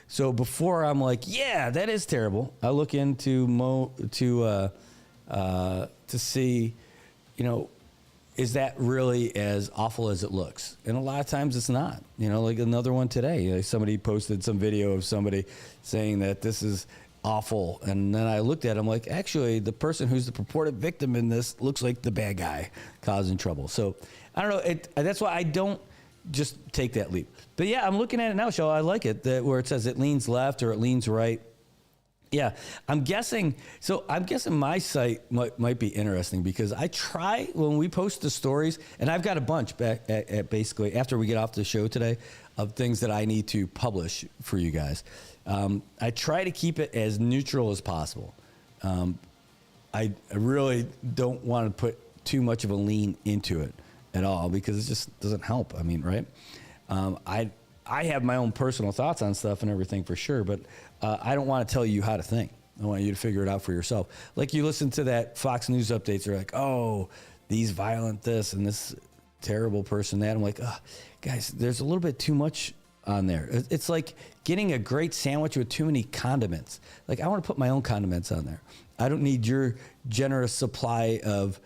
I: So before I'm like, yeah, that is terrible, I look into to see, is that really as awful as it looks? And a lot of times it's not. Like another one today, somebody posted some video of somebody saying that this is awful. And then I looked at it, I'm like, actually, the person who's the purported victim in this looks like the bad guy causing trouble. So I don't know. That's why I don't just take that leap. But yeah, I'm looking at it now, Shell. I like it, that where it says it leans left or it leans right. Yeah, I'm guessing my site might be interesting, because I try, when we post the stories, and I've got a bunch back at basically after we get off the show today of things that I need to publish for you guys. I try to keep it as neutral as possible. I really don't want to put too much of a lean into it at all, because it just doesn't help. I mean, right? I have my own personal thoughts on stuff and everything for sure, but I don't want to tell you how to think. I want you to figure it out for yourself. Like, you listen to that Fox News updates, they're like, oh, these violent this and this terrible person that. I'm like, oh, guys, there's a little bit too much on there. It's like getting a great sandwich with too many condiments. Like, I want to put my own condiments on there. I don't need your generous supply of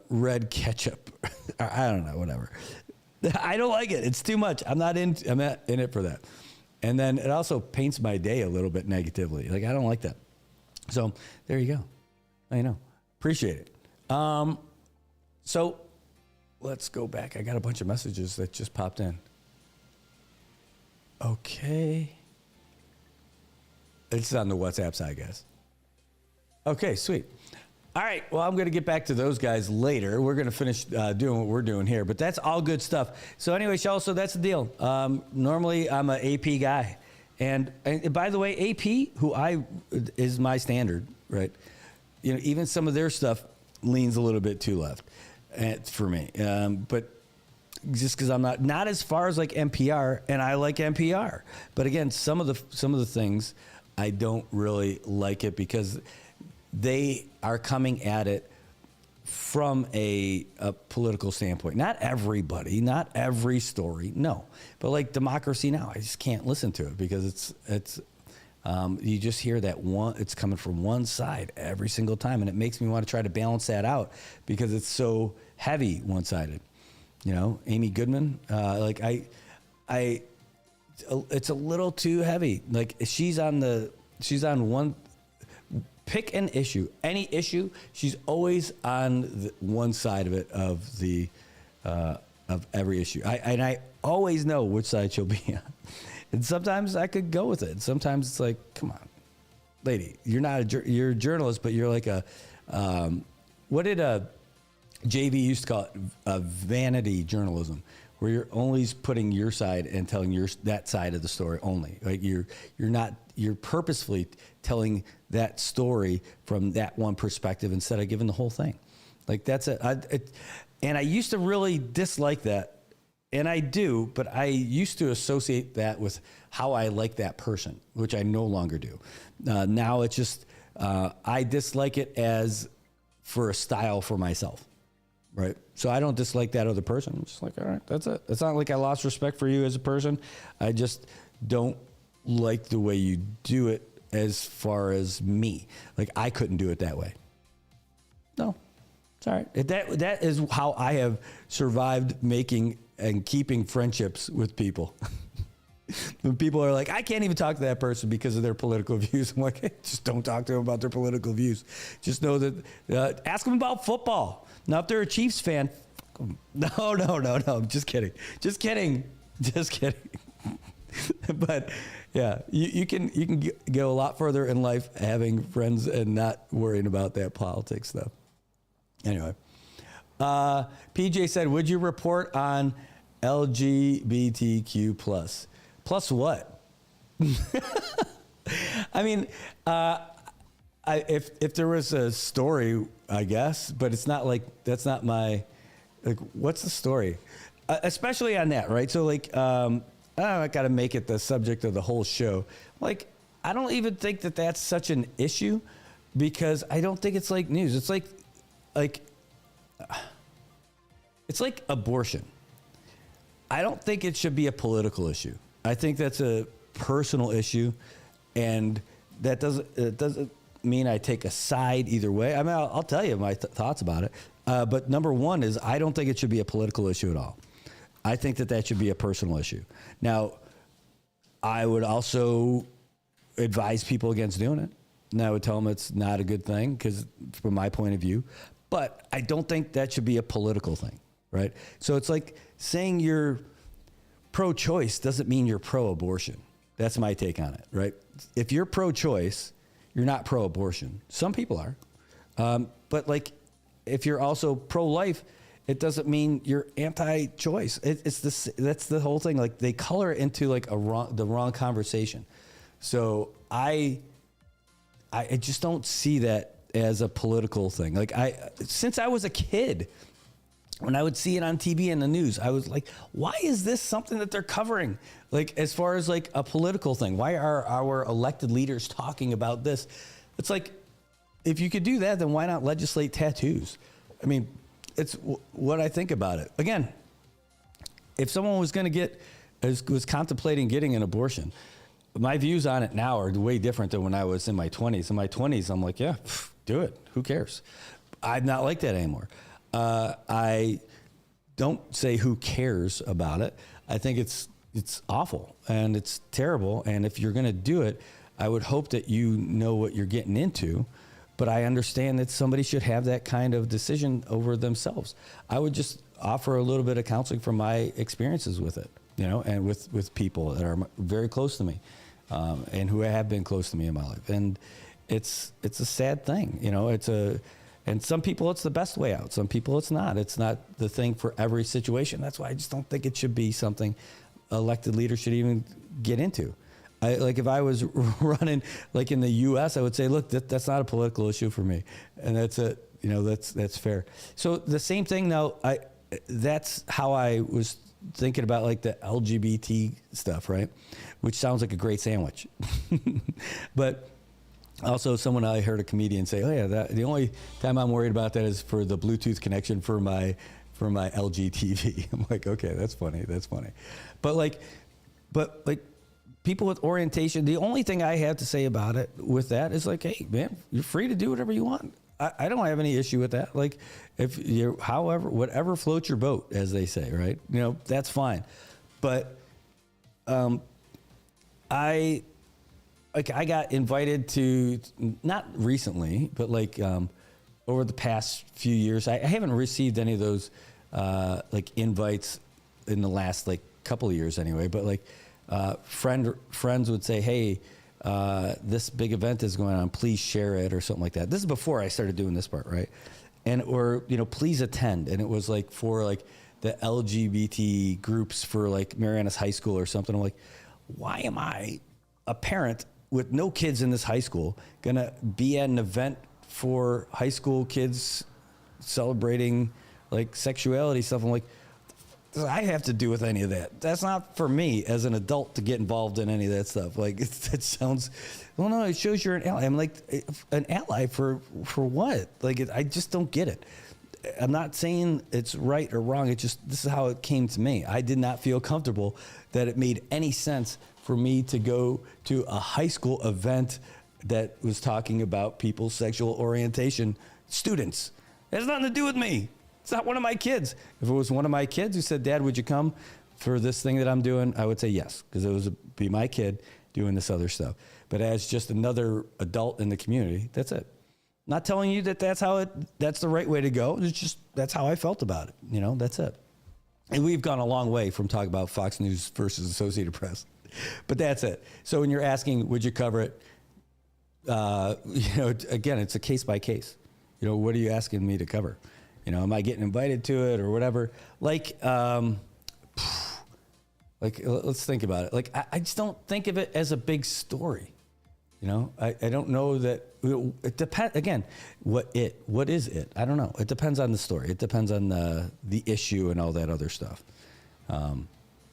I: red ketchup. I don't know, whatever. I don't like it. It's too much. I'm not in it for that. And then it also paints my day a little bit negatively. Like, I don't like that. So there you go. I know. Appreciate it. So let's go back. I got a bunch of messages that just popped in. Okay. It's on the WhatsApp side, guys. Okay, sweet. All right, well, I'm going to get back to those guys later. We're going to finish doing what we're doing here, but that's all good stuff. So anyway, Shell, so that's the deal. Normally, I'm an AP guy. And by the way, AP, who is my standard, right? Even some of their stuff leans a little bit too left for me. But just because I'm not as far as like NPR, and I like NPR. But again, some of the things, I don't really like it, because they are coming at it from a political standpoint. Not everybody, not every story, no. But like Democracy Now!, I just can't listen to it, because it's you just hear that it's coming from one side every single time, and it makes me want to try to balance that out, because it's so heavy one-sided. Amy Goodman, it's a little too heavy. Like, she's on one. Pick an issue, any issue. She's always on one side of it, of every issue. I always know which side she'll be on. And sometimes I could go with it. And sometimes it's like, come on, lady, you're a journalist, but you're like what did JV used to call it? Vanity journalism, where you're only putting your side and telling that side of the story only. Like you're purposefully telling that story from that one perspective instead of giving the whole thing. Like that's it. And I used to really dislike that, and I do, but I used to associate that with how I like that person, which I no longer do. Now it's just I dislike it as for a style for myself. Right. So I don't dislike that other person. I'm just like, all right, that's it. It's not like I lost respect for you as a person. I just don't like the way you do it as far as me. Like I couldn't do it that way. No, it's all right. That is how I have survived making and keeping friendships with people. When people are like, I can't even talk to that person because of their political views. I'm like, hey, just don't talk to them about their political views. Just know that, ask them about football. Now, if they're a Chiefs fan, no. Just kidding. But yeah, you can go a lot further in life having friends and not worrying about that politics stuff. Anyway, PJ said, would you report on LGBTQ plus? Plus what? I mean, if there was a story, I guess, but it's not like, that's not my, like, what's the story? Especially on that, right? So like, I got to make it the subject of the whole show. Like, I don't even think that that's such an issue because I don't think it's like news. It's like abortion. I don't think it should be a political issue. I think that's a personal issue, and that doesn't mean I take a side either way. I mean, I'll tell you my thoughts about it. But number one is I don't think it should be a political issue at all. I think that should be a personal issue. Now, I would also advise people against doing it. And I would tell them it's not a good thing because from my point of view, but I don't think that should be a political thing, right? So it's like saying you're pro-choice doesn't mean you're pro-abortion. That's my take on it, right? If you're pro-choice, you're not pro-abortion. Some people are. But like, if you're also pro-life, it doesn't mean you're anti-choice. That's the whole thing. Like they color it into like the wrong conversation. So I just don't see that as a political thing. Like since I was a kid, when I would see it on TV and the news, I was like, why is this something that they're covering? Like, as far as like a political thing, why are our elected leaders talking about this? It's like, if you could do that, then why not legislate tattoos? I mean, it's what I think about it. Again, if someone was was contemplating getting an abortion, my views on it now are way different than when I was in my 20s. In my 20s, I'm like, yeah, do it. Who cares? I'm not like that anymore. I don't say who cares about it. I think it's awful and it's terrible. And if you're going to do it, I would hope that you know what you're getting into. But I understand that somebody should have that kind of decision over themselves. I would just offer a little bit of counseling from my experiences with it, and with people that are very close to me, and who have been close to me in my life. And it's a sad thing, and some people it's the best way out. Some people it's not. It's not the thing for every situation. That's why I just don't think it should be something elected leaders should even get into. Like if I was running like in the U.S., I would say, look, that's not a political issue for me, and that's it. That's fair. So the same thing now. That's how I was thinking about like the LGBT stuff, right? Which sounds like a great sandwich, but also someone I heard a comedian say, oh yeah, the only time I'm worried about that is for the Bluetooth connection for my LG TV. I'm like, okay, that's funny. But like people with orientation, the only thing I have to say about it with that is like, hey man, you're free to do whatever you want. I don't have any issue with that. Like if you're, whatever floats your boat, as they say, right? That's fine. But I got invited to, not recently, but like over the past few years, I haven't received any of those like invites in the last like couple of years anyway, but like friends would say, hey, this big event is going on, please share it or something like that. This is before I started doing this part, right? Or please attend. And it was like for like the LGBT groups for like Marianas High School or something. I'm like, why am I, a parent with no kids in this high school, gonna be at an event for high school kids celebrating like sexuality stuff? I'm like, I have to do with any of that. That's not for me as an adult to get involved in any of that stuff. Like it sounds, well, no, it shows you're an ally. I'm like, an ally for what? Like I just don't get it. I'm not saying it's right or wrong. It just, this is how it came to me. I did not feel comfortable that it made any sense for me to go to a high school event that was talking about people's sexual orientation. Students. It has nothing to do with me. It's not one of my kids. If it was one of my kids who said, Dad, would you come for this thing that I'm doing? I would say yes, because it would be my kid doing this other stuff. But as just another adult in the community, that's it. Not telling you that that's the right way to go. It's just, that's how I felt about it. You know, that's it. And we've gone a long way from talking about Fox News versus Associated Press. But that's it. So when you're asking, would you cover it? Again, it's a case by case. What are you asking me to cover? Am I getting invited to it or whatever? Like, let's think about it. Like, I just don't think of it as a big story. I don't know that it depends. Again, what is it? I don't know. It depends on the story. It depends on the issue and all that other stuff.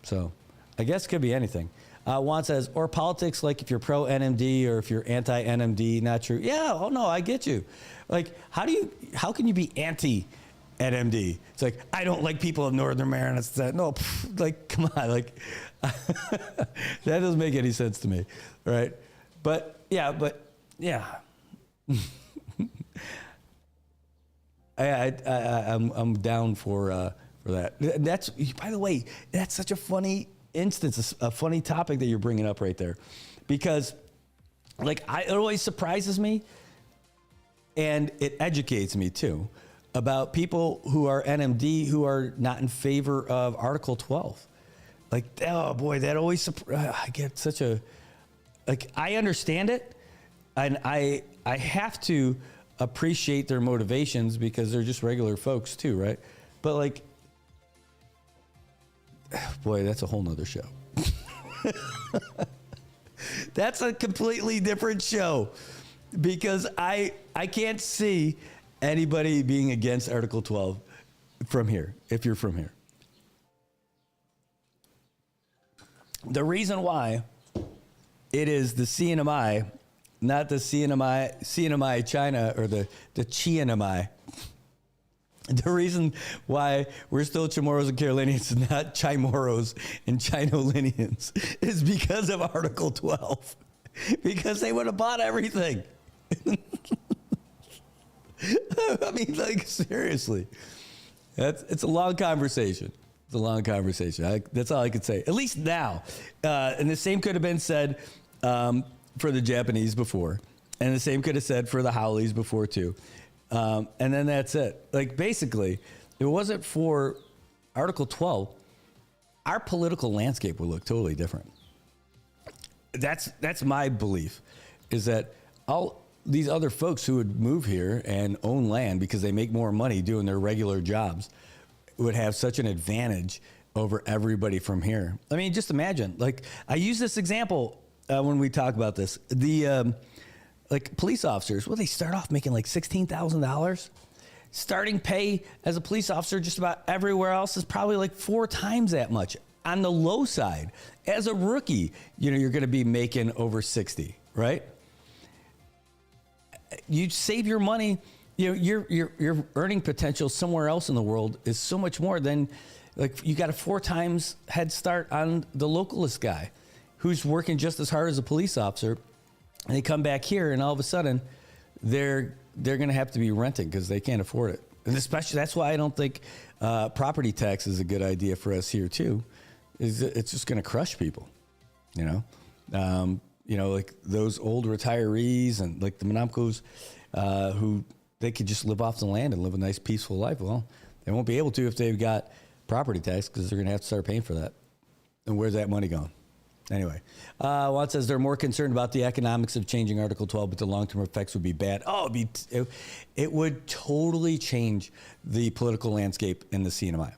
I: So I guess it could be anything. Juan says, or politics, like if you're pro NMD or if you're anti NMD, not true. Yeah. Oh no, I get you. Like, how can you be anti NMD? It's like, I don't like people of Northern Marianas. No, like, come on. Like, that doesn't make any sense to me. Right. But yeah. I'm down for that. That's, by the way, that's such a funny instance, a funny topic that you're bringing up right there, because like it always surprises me, and it educates me too, about people who are NMD who are not in favor of Article 12. Like, oh boy, that always I get such a, like, I understand it, and I have to appreciate their motivations because they're just regular folks too, right? But like, boy, that's a whole nother show. That's a completely different show, because I can't see anybody being against Article 12 from here, if you're from here. The reason why it is the CNMI, not the CNMI China or the CNMI. The reason why we're still Chamorros and Carolinians and not Chimoros and Chinolinians is because of Article 12. Because they would have bought everything. I mean, like, seriously. It's a long conversation. It's a long conversation. That's all I could say. At least now. And the same could have been said for the Japanese before. And the same could have said for the Howleys before, too. And then that's it. Like, basically, if it wasn't for Article 12, our political landscape would look totally different. That's my belief, is that all these other folks who would move here and own land because they make more money doing their regular jobs would have such an advantage over everybody from here. I mean, just imagine. Like, I use this example when we talk about this. Like, police officers, they start off making like $16,000. Starting pay as a police officer just about everywhere else is probably like 4 times that much. On the low side, as a rookie, you're going to be making over 60, right? You save your money. Your earning potential somewhere else in the world is so much more than, like, you got a 4 times head start on the localist guy who's working just as hard as a police officer. And they come back here, and all of a sudden, they're going to have to be renting because they can't afford it. And especially, that's why I don't think property tax is a good idea for us here too. It's just going to crush people, like those old retirees and like the Monomcos who they could just live off the land and live a nice, peaceful life. Well, they won't be able to if they've got property tax, because they're going to have to start paying for that. And where's that money going? Anyway, Juan says they're more concerned about the economics of changing Article 12, but the long-term effects would be bad. Oh, it would totally change the political landscape in the CNMI.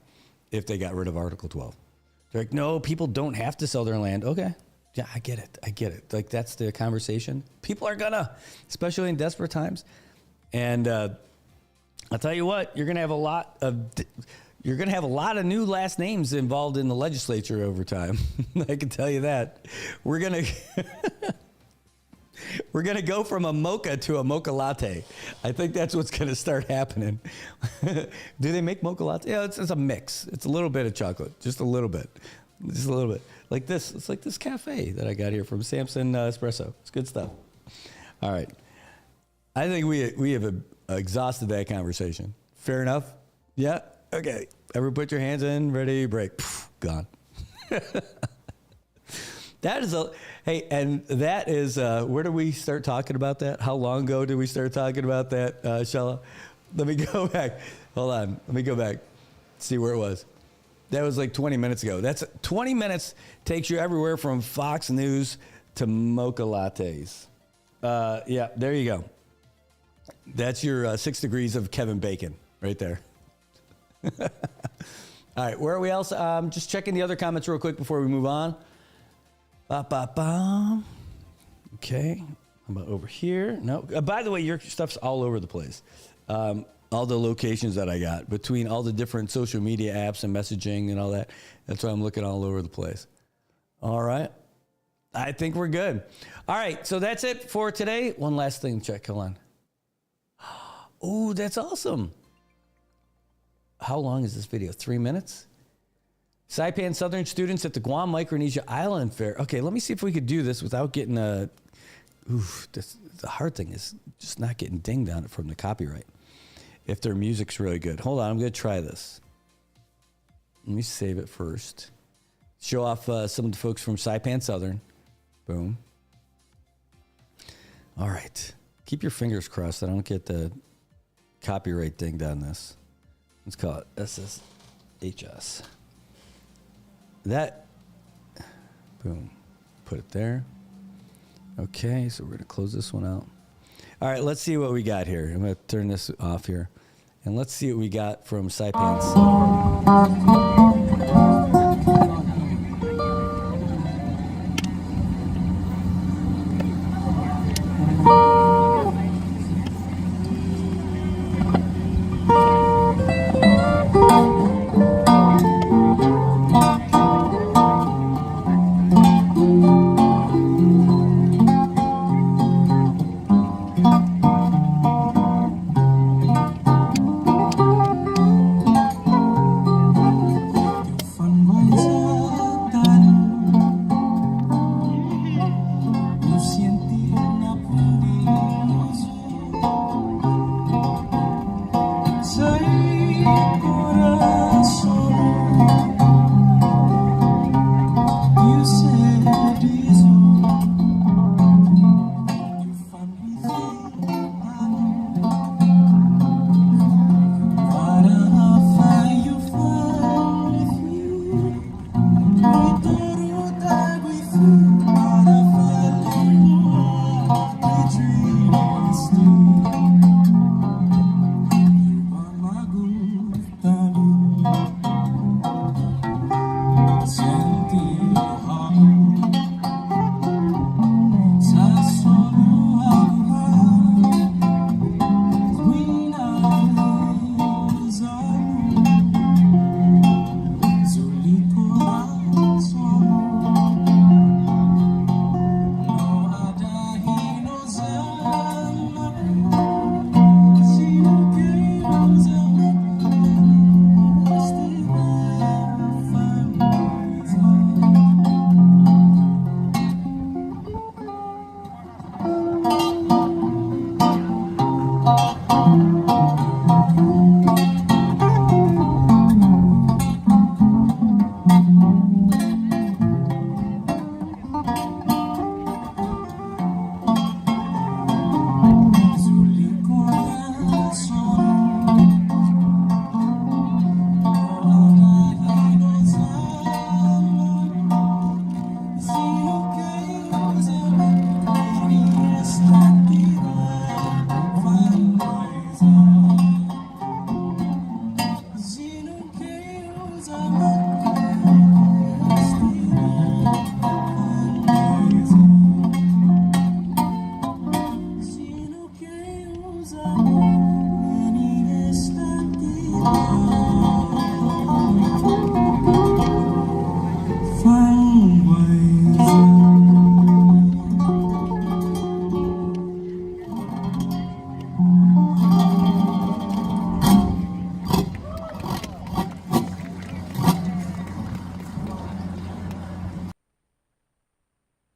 I: if they got rid of Article 12. They're like, no, people don't have to sell their land. Okay. Yeah, I get it. Like, that's the conversation. People are gonna, especially in desperate times. And I'll tell you what, you're gonna have a lot of new last names involved in the legislature over time. I can tell you that. We're gonna go from a mocha to a mocha latte. I think that's what's gonna start happening. Do they make mocha latte? Yeah, it's a mix. It's a little bit of chocolate, just a little bit. Like this. It's like this cafe that I got here from Samson Espresso. It's good stuff. All right. I think we have exhausted that conversation. Fair enough? Yeah? Okay. Everyone put your hands in, ready, break. Poof, gone. That is where do we start talking about that? How long ago did we start talking about that, Shella? Let me go back. Hold on. Let me go back. See where it was. That was like 20 minutes ago. That's 20 minutes takes you everywhere from Fox News to mocha lattes. Yeah, there you go. That's your 6 degrees of Kevin Bacon right there. All right, where are we else? Just checking the other comments real quick before we move on. Okay, how about over here? No. By the way, your stuff's all over the place. All the locations that I got between all the different social media apps and messaging and all that. That's why I'm looking all over the place. All right. I think we're good. All right. So that's it for today. One last thing to check. Hold on. Oh, that's awesome. How long is this video? 3 minutes? Saipan Southern students at the Guam Micronesia Island Fair. Okay, let me see if we could do this without getting the hard thing is just not getting dinged on it from the copyright. If their music's really good. Hold on, I'm going to try this. Let me save it first. Show off some of the folks from Saipan Southern. Boom. All right. Keep your fingers crossed that I don't get the copyright dinged on this. Let's call it SSHS. That. Boom. Put it there. Okay, so we're going to close this one out. All right, let's see what we got here. I'm going to turn this off here. And let's see what we got from Saipan.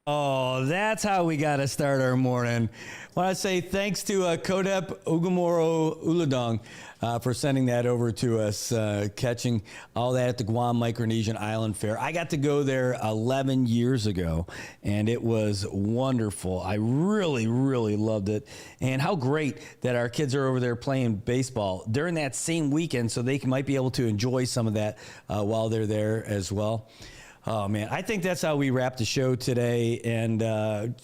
I: Oh, that's how we got to start our morning. I want to say thanks to Kodep Ugumoro Uladong for sending that over to us, catching all that at the Guam Micronesian Island Fair. I got to go there 11 years ago, and it was wonderful. I really, really loved it. And how great that our kids are over there playing baseball during that same weekend so they might be able to enjoy some of that while they're there as well. Oh, man, I think that's how we wrap the show today. And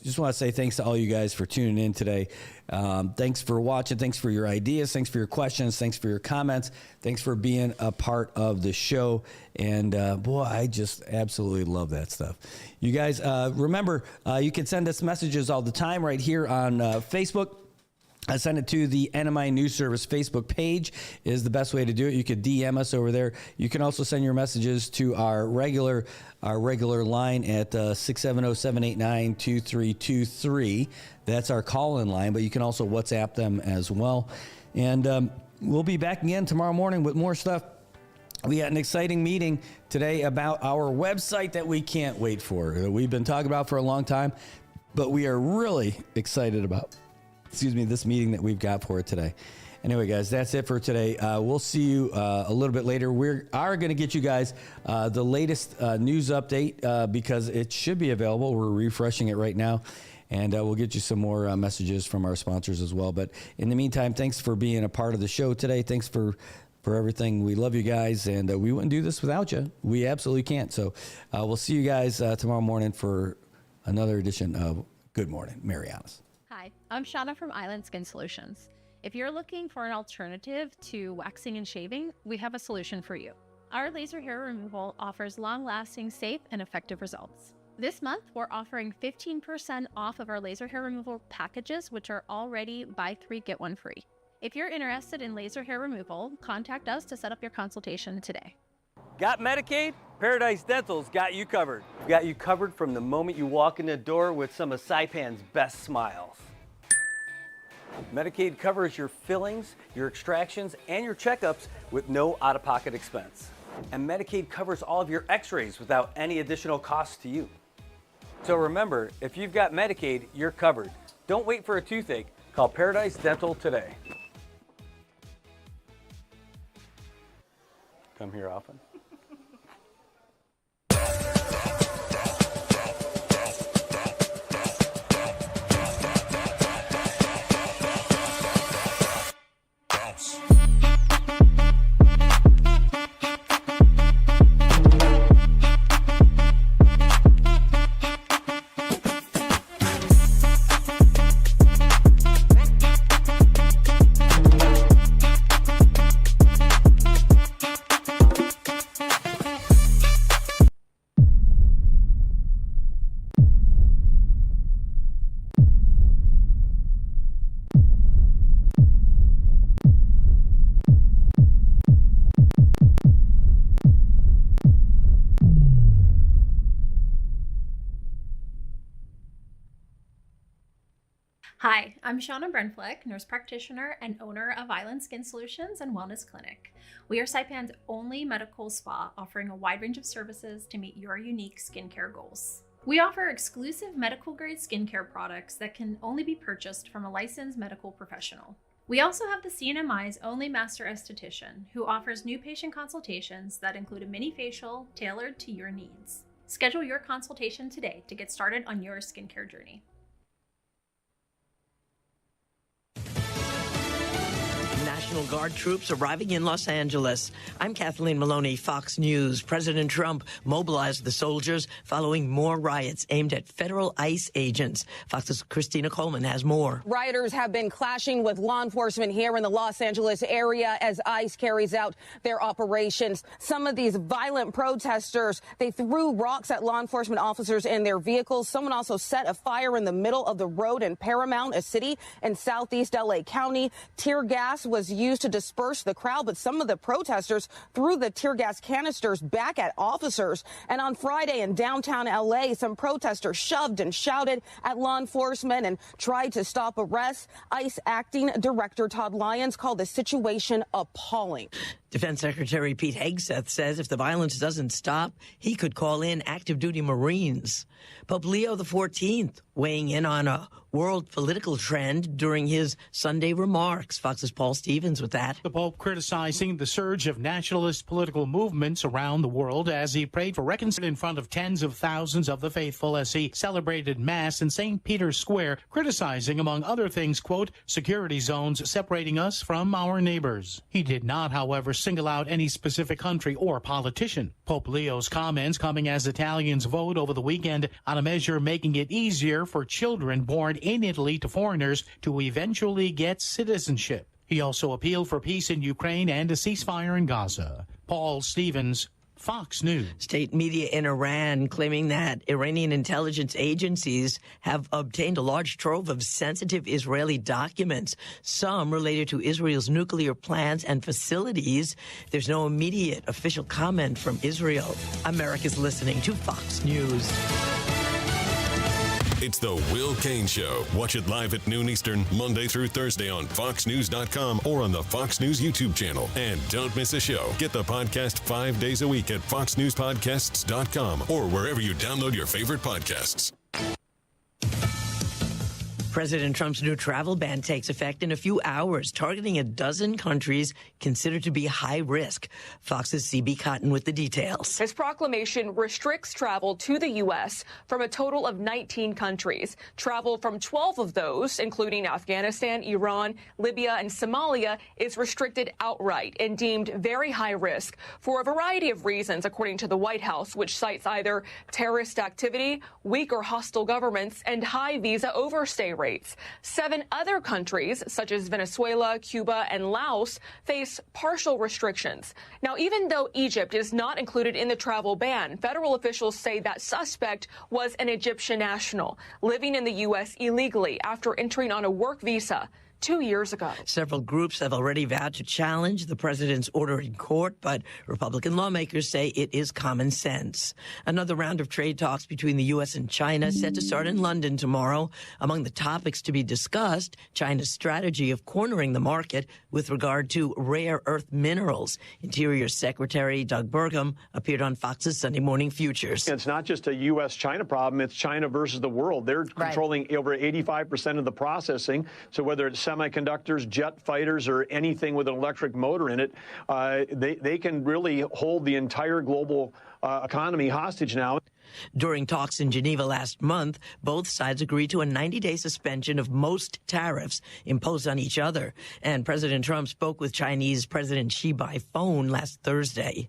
I: just want to say thanks to all you guys for tuning in today. Thanks for watching. Thanks for your ideas. Thanks for your questions. Thanks for your comments. Thanks for being a part of the show. And, boy, I just absolutely love that stuff. You guys, remember, you can send us messages all the time right here on Facebook. I send it to the NMI News Service Facebook page is the best way to do it. You could DM us over there. You can also send your messages to our regular line at 670-789-2323. That's our call-in line, but you can also WhatsApp them as well. And we'll be back again tomorrow morning with more stuff. We got an exciting meeting today about our website that we can't wait for, that we've been talking about for a long time, but we are really excited about. This meeting that we've got for it today. Anyway, guys, that's it for today. We'll see you a little bit later. We are going to get you guys the latest news update because it should be available. We're refreshing it right now, and we'll get you some more messages from our sponsors as well. But in the meantime, thanks for being a part of the show today. Thanks for everything. We love you guys, and we wouldn't do this without you. We absolutely can't. So we'll see you guys tomorrow morning for another edition of Good Morning Marianas.
O: Hi, I'm Shauna from Island Skin Solutions. If you're looking for an alternative to waxing and shaving, we have a solution for you. Our laser hair removal offers long-lasting, safe, and effective results. This month, we're offering 15% off of our laser hair removal packages, which are already buy 3, get 1 free. If you're interested in laser hair removal, contact us to set up your consultation today.
K: Got Medicaid? Paradise Dental's got you covered. Got you covered from the moment you walk in the door with some of Saipan's best smiles. Medicaid covers your fillings, your extractions, and your checkups with no out-of-pocket expense. And Medicaid covers all of your x-rays without any additional cost to you. So remember, if you've got Medicaid, you're covered. Don't wait for a toothache. Call Paradise Dental today. Come here often.
J: Hi, I'm Shauna Brenfleck, nurse practitioner and owner of Island Skin Solutions and Wellness Clinic. We are Saipan's only medical spa offering a wide range of services to meet your unique skincare goals. We offer exclusive medical-grade skincare products that can only be purchased from a licensed medical professional. We also have the CNMI's only master esthetician, who offers new patient consultations that include a mini facial tailored to your needs. Schedule your consultation today to get started on your skincare journey.
A: National Guard troops arriving in Los Angeles. I'm Kathleen Maloney, Fox News. President Trump mobilized the soldiers following more riots aimed at federal ICE agents. Fox's Christina Coleman has more.
B: Rioters have been clashing with law enforcement here in the Los Angeles area as ICE carries out their operations. Some of these violent protesters, they threw rocks at law enforcement officers in their vehicles. Someone also set a fire in the middle of the road in Paramount, a city in southeast LA County. Tear gas was used to disperse the crowd, but some of the protesters threw the tear gas canisters back at officers. And on Friday in downtown L.A., some protesters shoved and shouted at law enforcement and tried to stop arrests. ICE Acting Director Todd Lyons called the situation appalling.
A: Defense Secretary Pete Hegseth says if the violence doesn't stop, he could call in active duty Marines. Pope Leo XIV weighing in on a world political trend during his Sunday remarks. Fox's Paul Stevens with that.
C: The Pope criticizing the surge of nationalist political movements around the world as he prayed for reconciliation in front of tens of thousands of the faithful as he celebrated Mass in St. Peter's Square, criticizing, among other things, quote, security zones separating us from our neighbors. He did not, however, single out any specific country or politician. Pope Leo's comments coming as Italians vote over the weekend on a measure making it easier for children born in Italy to foreigners to eventually get citizenship. He also appealed for peace in Ukraine and a ceasefire in Gaza. Paul Stevens, Fox News.
A: State media in Iran claiming that Iranian intelligence agencies have obtained a large trove of sensitive Israeli documents, some related to Israel's nuclear plants and facilities. There's no immediate official comment from Israel. America's listening to Fox News.
E: It's the Will Cain Show. Watch it live at noon Eastern, Monday through Thursday on FoxNews.com or on the Fox News YouTube channel. And don't miss a show. Get the podcast 5 days a week at FoxNewsPodcasts.com or wherever you download your favorite podcasts.
A: President Trump's new travel ban takes effect in a few hours, targeting a dozen countries considered to be high risk. Fox's CB Cotton with the details.
F: His proclamation restricts travel to the U.S. from a total of 19 countries. Travel from 12 of those, including Afghanistan, Iran, Libya, and Somalia, is restricted outright and deemed very high risk for a variety of reasons, according to the White House, which cites either terrorist activity, weak or hostile governments, and high visa overstay rates. 7 other countries, such as Venezuela, Cuba, and Laos, face partial restrictions. Now, even though Egypt is not included in the travel ban, federal officials say that suspect was an Egyptian national living in the U.S. illegally after entering on a work visa 2 years ago.
A: Several groups have already vowed to challenge the president's order in court, but Republican lawmakers say it is common sense. Another round of trade talks between the U.S. and China set to start in London tomorrow. Among the topics to be discussed, China's strategy of cornering the market with regard to rare earth minerals. Interior Secretary Doug Burgum appeared on Fox's Sunday Morning Futures.
G: It's not just a U.S.-China problem. It's China versus the world. They're controlling over 85% of the processing. So whether it's semiconductors, jet fighters, or anything with an electric motor in it, they can really hold the entire global economy hostage now.
A: During talks in Geneva last month, both sides agreed to a 90-day suspension of most tariffs imposed on each other. And President Trump spoke with Chinese President Xi by phone last Thursday.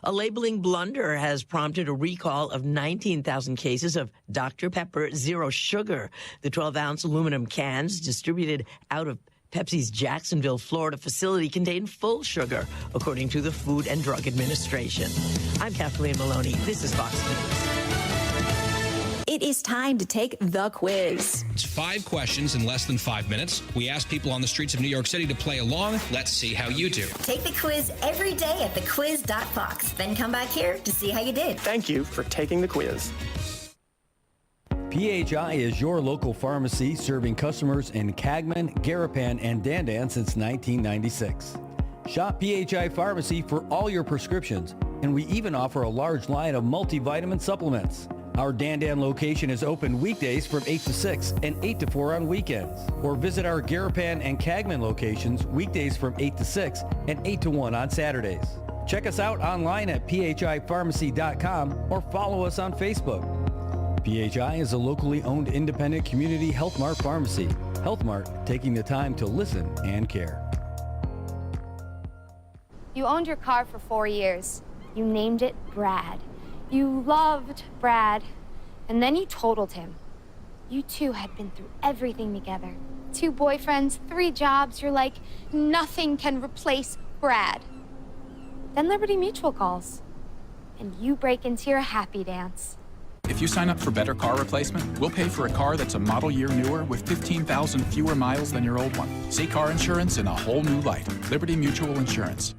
A: A labeling blunder has prompted a recall of 19,000 cases of Dr. Pepper Zero Sugar. The 12-ounce aluminum cans distributed out of Pepsi's Jacksonville, Florida facility contained full sugar, according to the Food and Drug Administration. I'm Kathleen Maloney. This is Fox News.
T: It is time to take the quiz.
H: It's 5 questions in less than 5 minutes. We ask people on the streets of New York City to play along. Let's see how you do.
T: Take the quiz every day at thequiz.fox. Then come back here to see how you did.
U: Thank you for taking the quiz.
I: PHI is your local pharmacy serving customers in Cagman, Garapan, and Dandan since 1996. Shop PHI Pharmacy for all your prescriptions, and we even offer a large line of multivitamin supplements. Our Dandan location is open weekdays from 8 to 6 and 8 to 4 on weekends. Or visit our Garapan and Cagman locations weekdays from 8 to 6 and 8 to 1 on Saturdays. Check us out online at phipharmacy.com or follow us on Facebook. PHI is a locally owned independent community Health Mart pharmacy. Health Mart, taking the time to listen and care.
V: You owned your car for 4 years. You named it Brad. You loved Brad. And then you totaled him. You two had been through everything together. 2 boyfriends, 3 jobs. You're like, nothing can replace Brad. Then Liberty Mutual calls. And you break into your happy dance.
D: If you sign up for Better Car Replacement, we'll pay for a car that's a model year newer with 15,000 fewer miles than your old one. See car insurance in a whole new light. Liberty Mutual Insurance.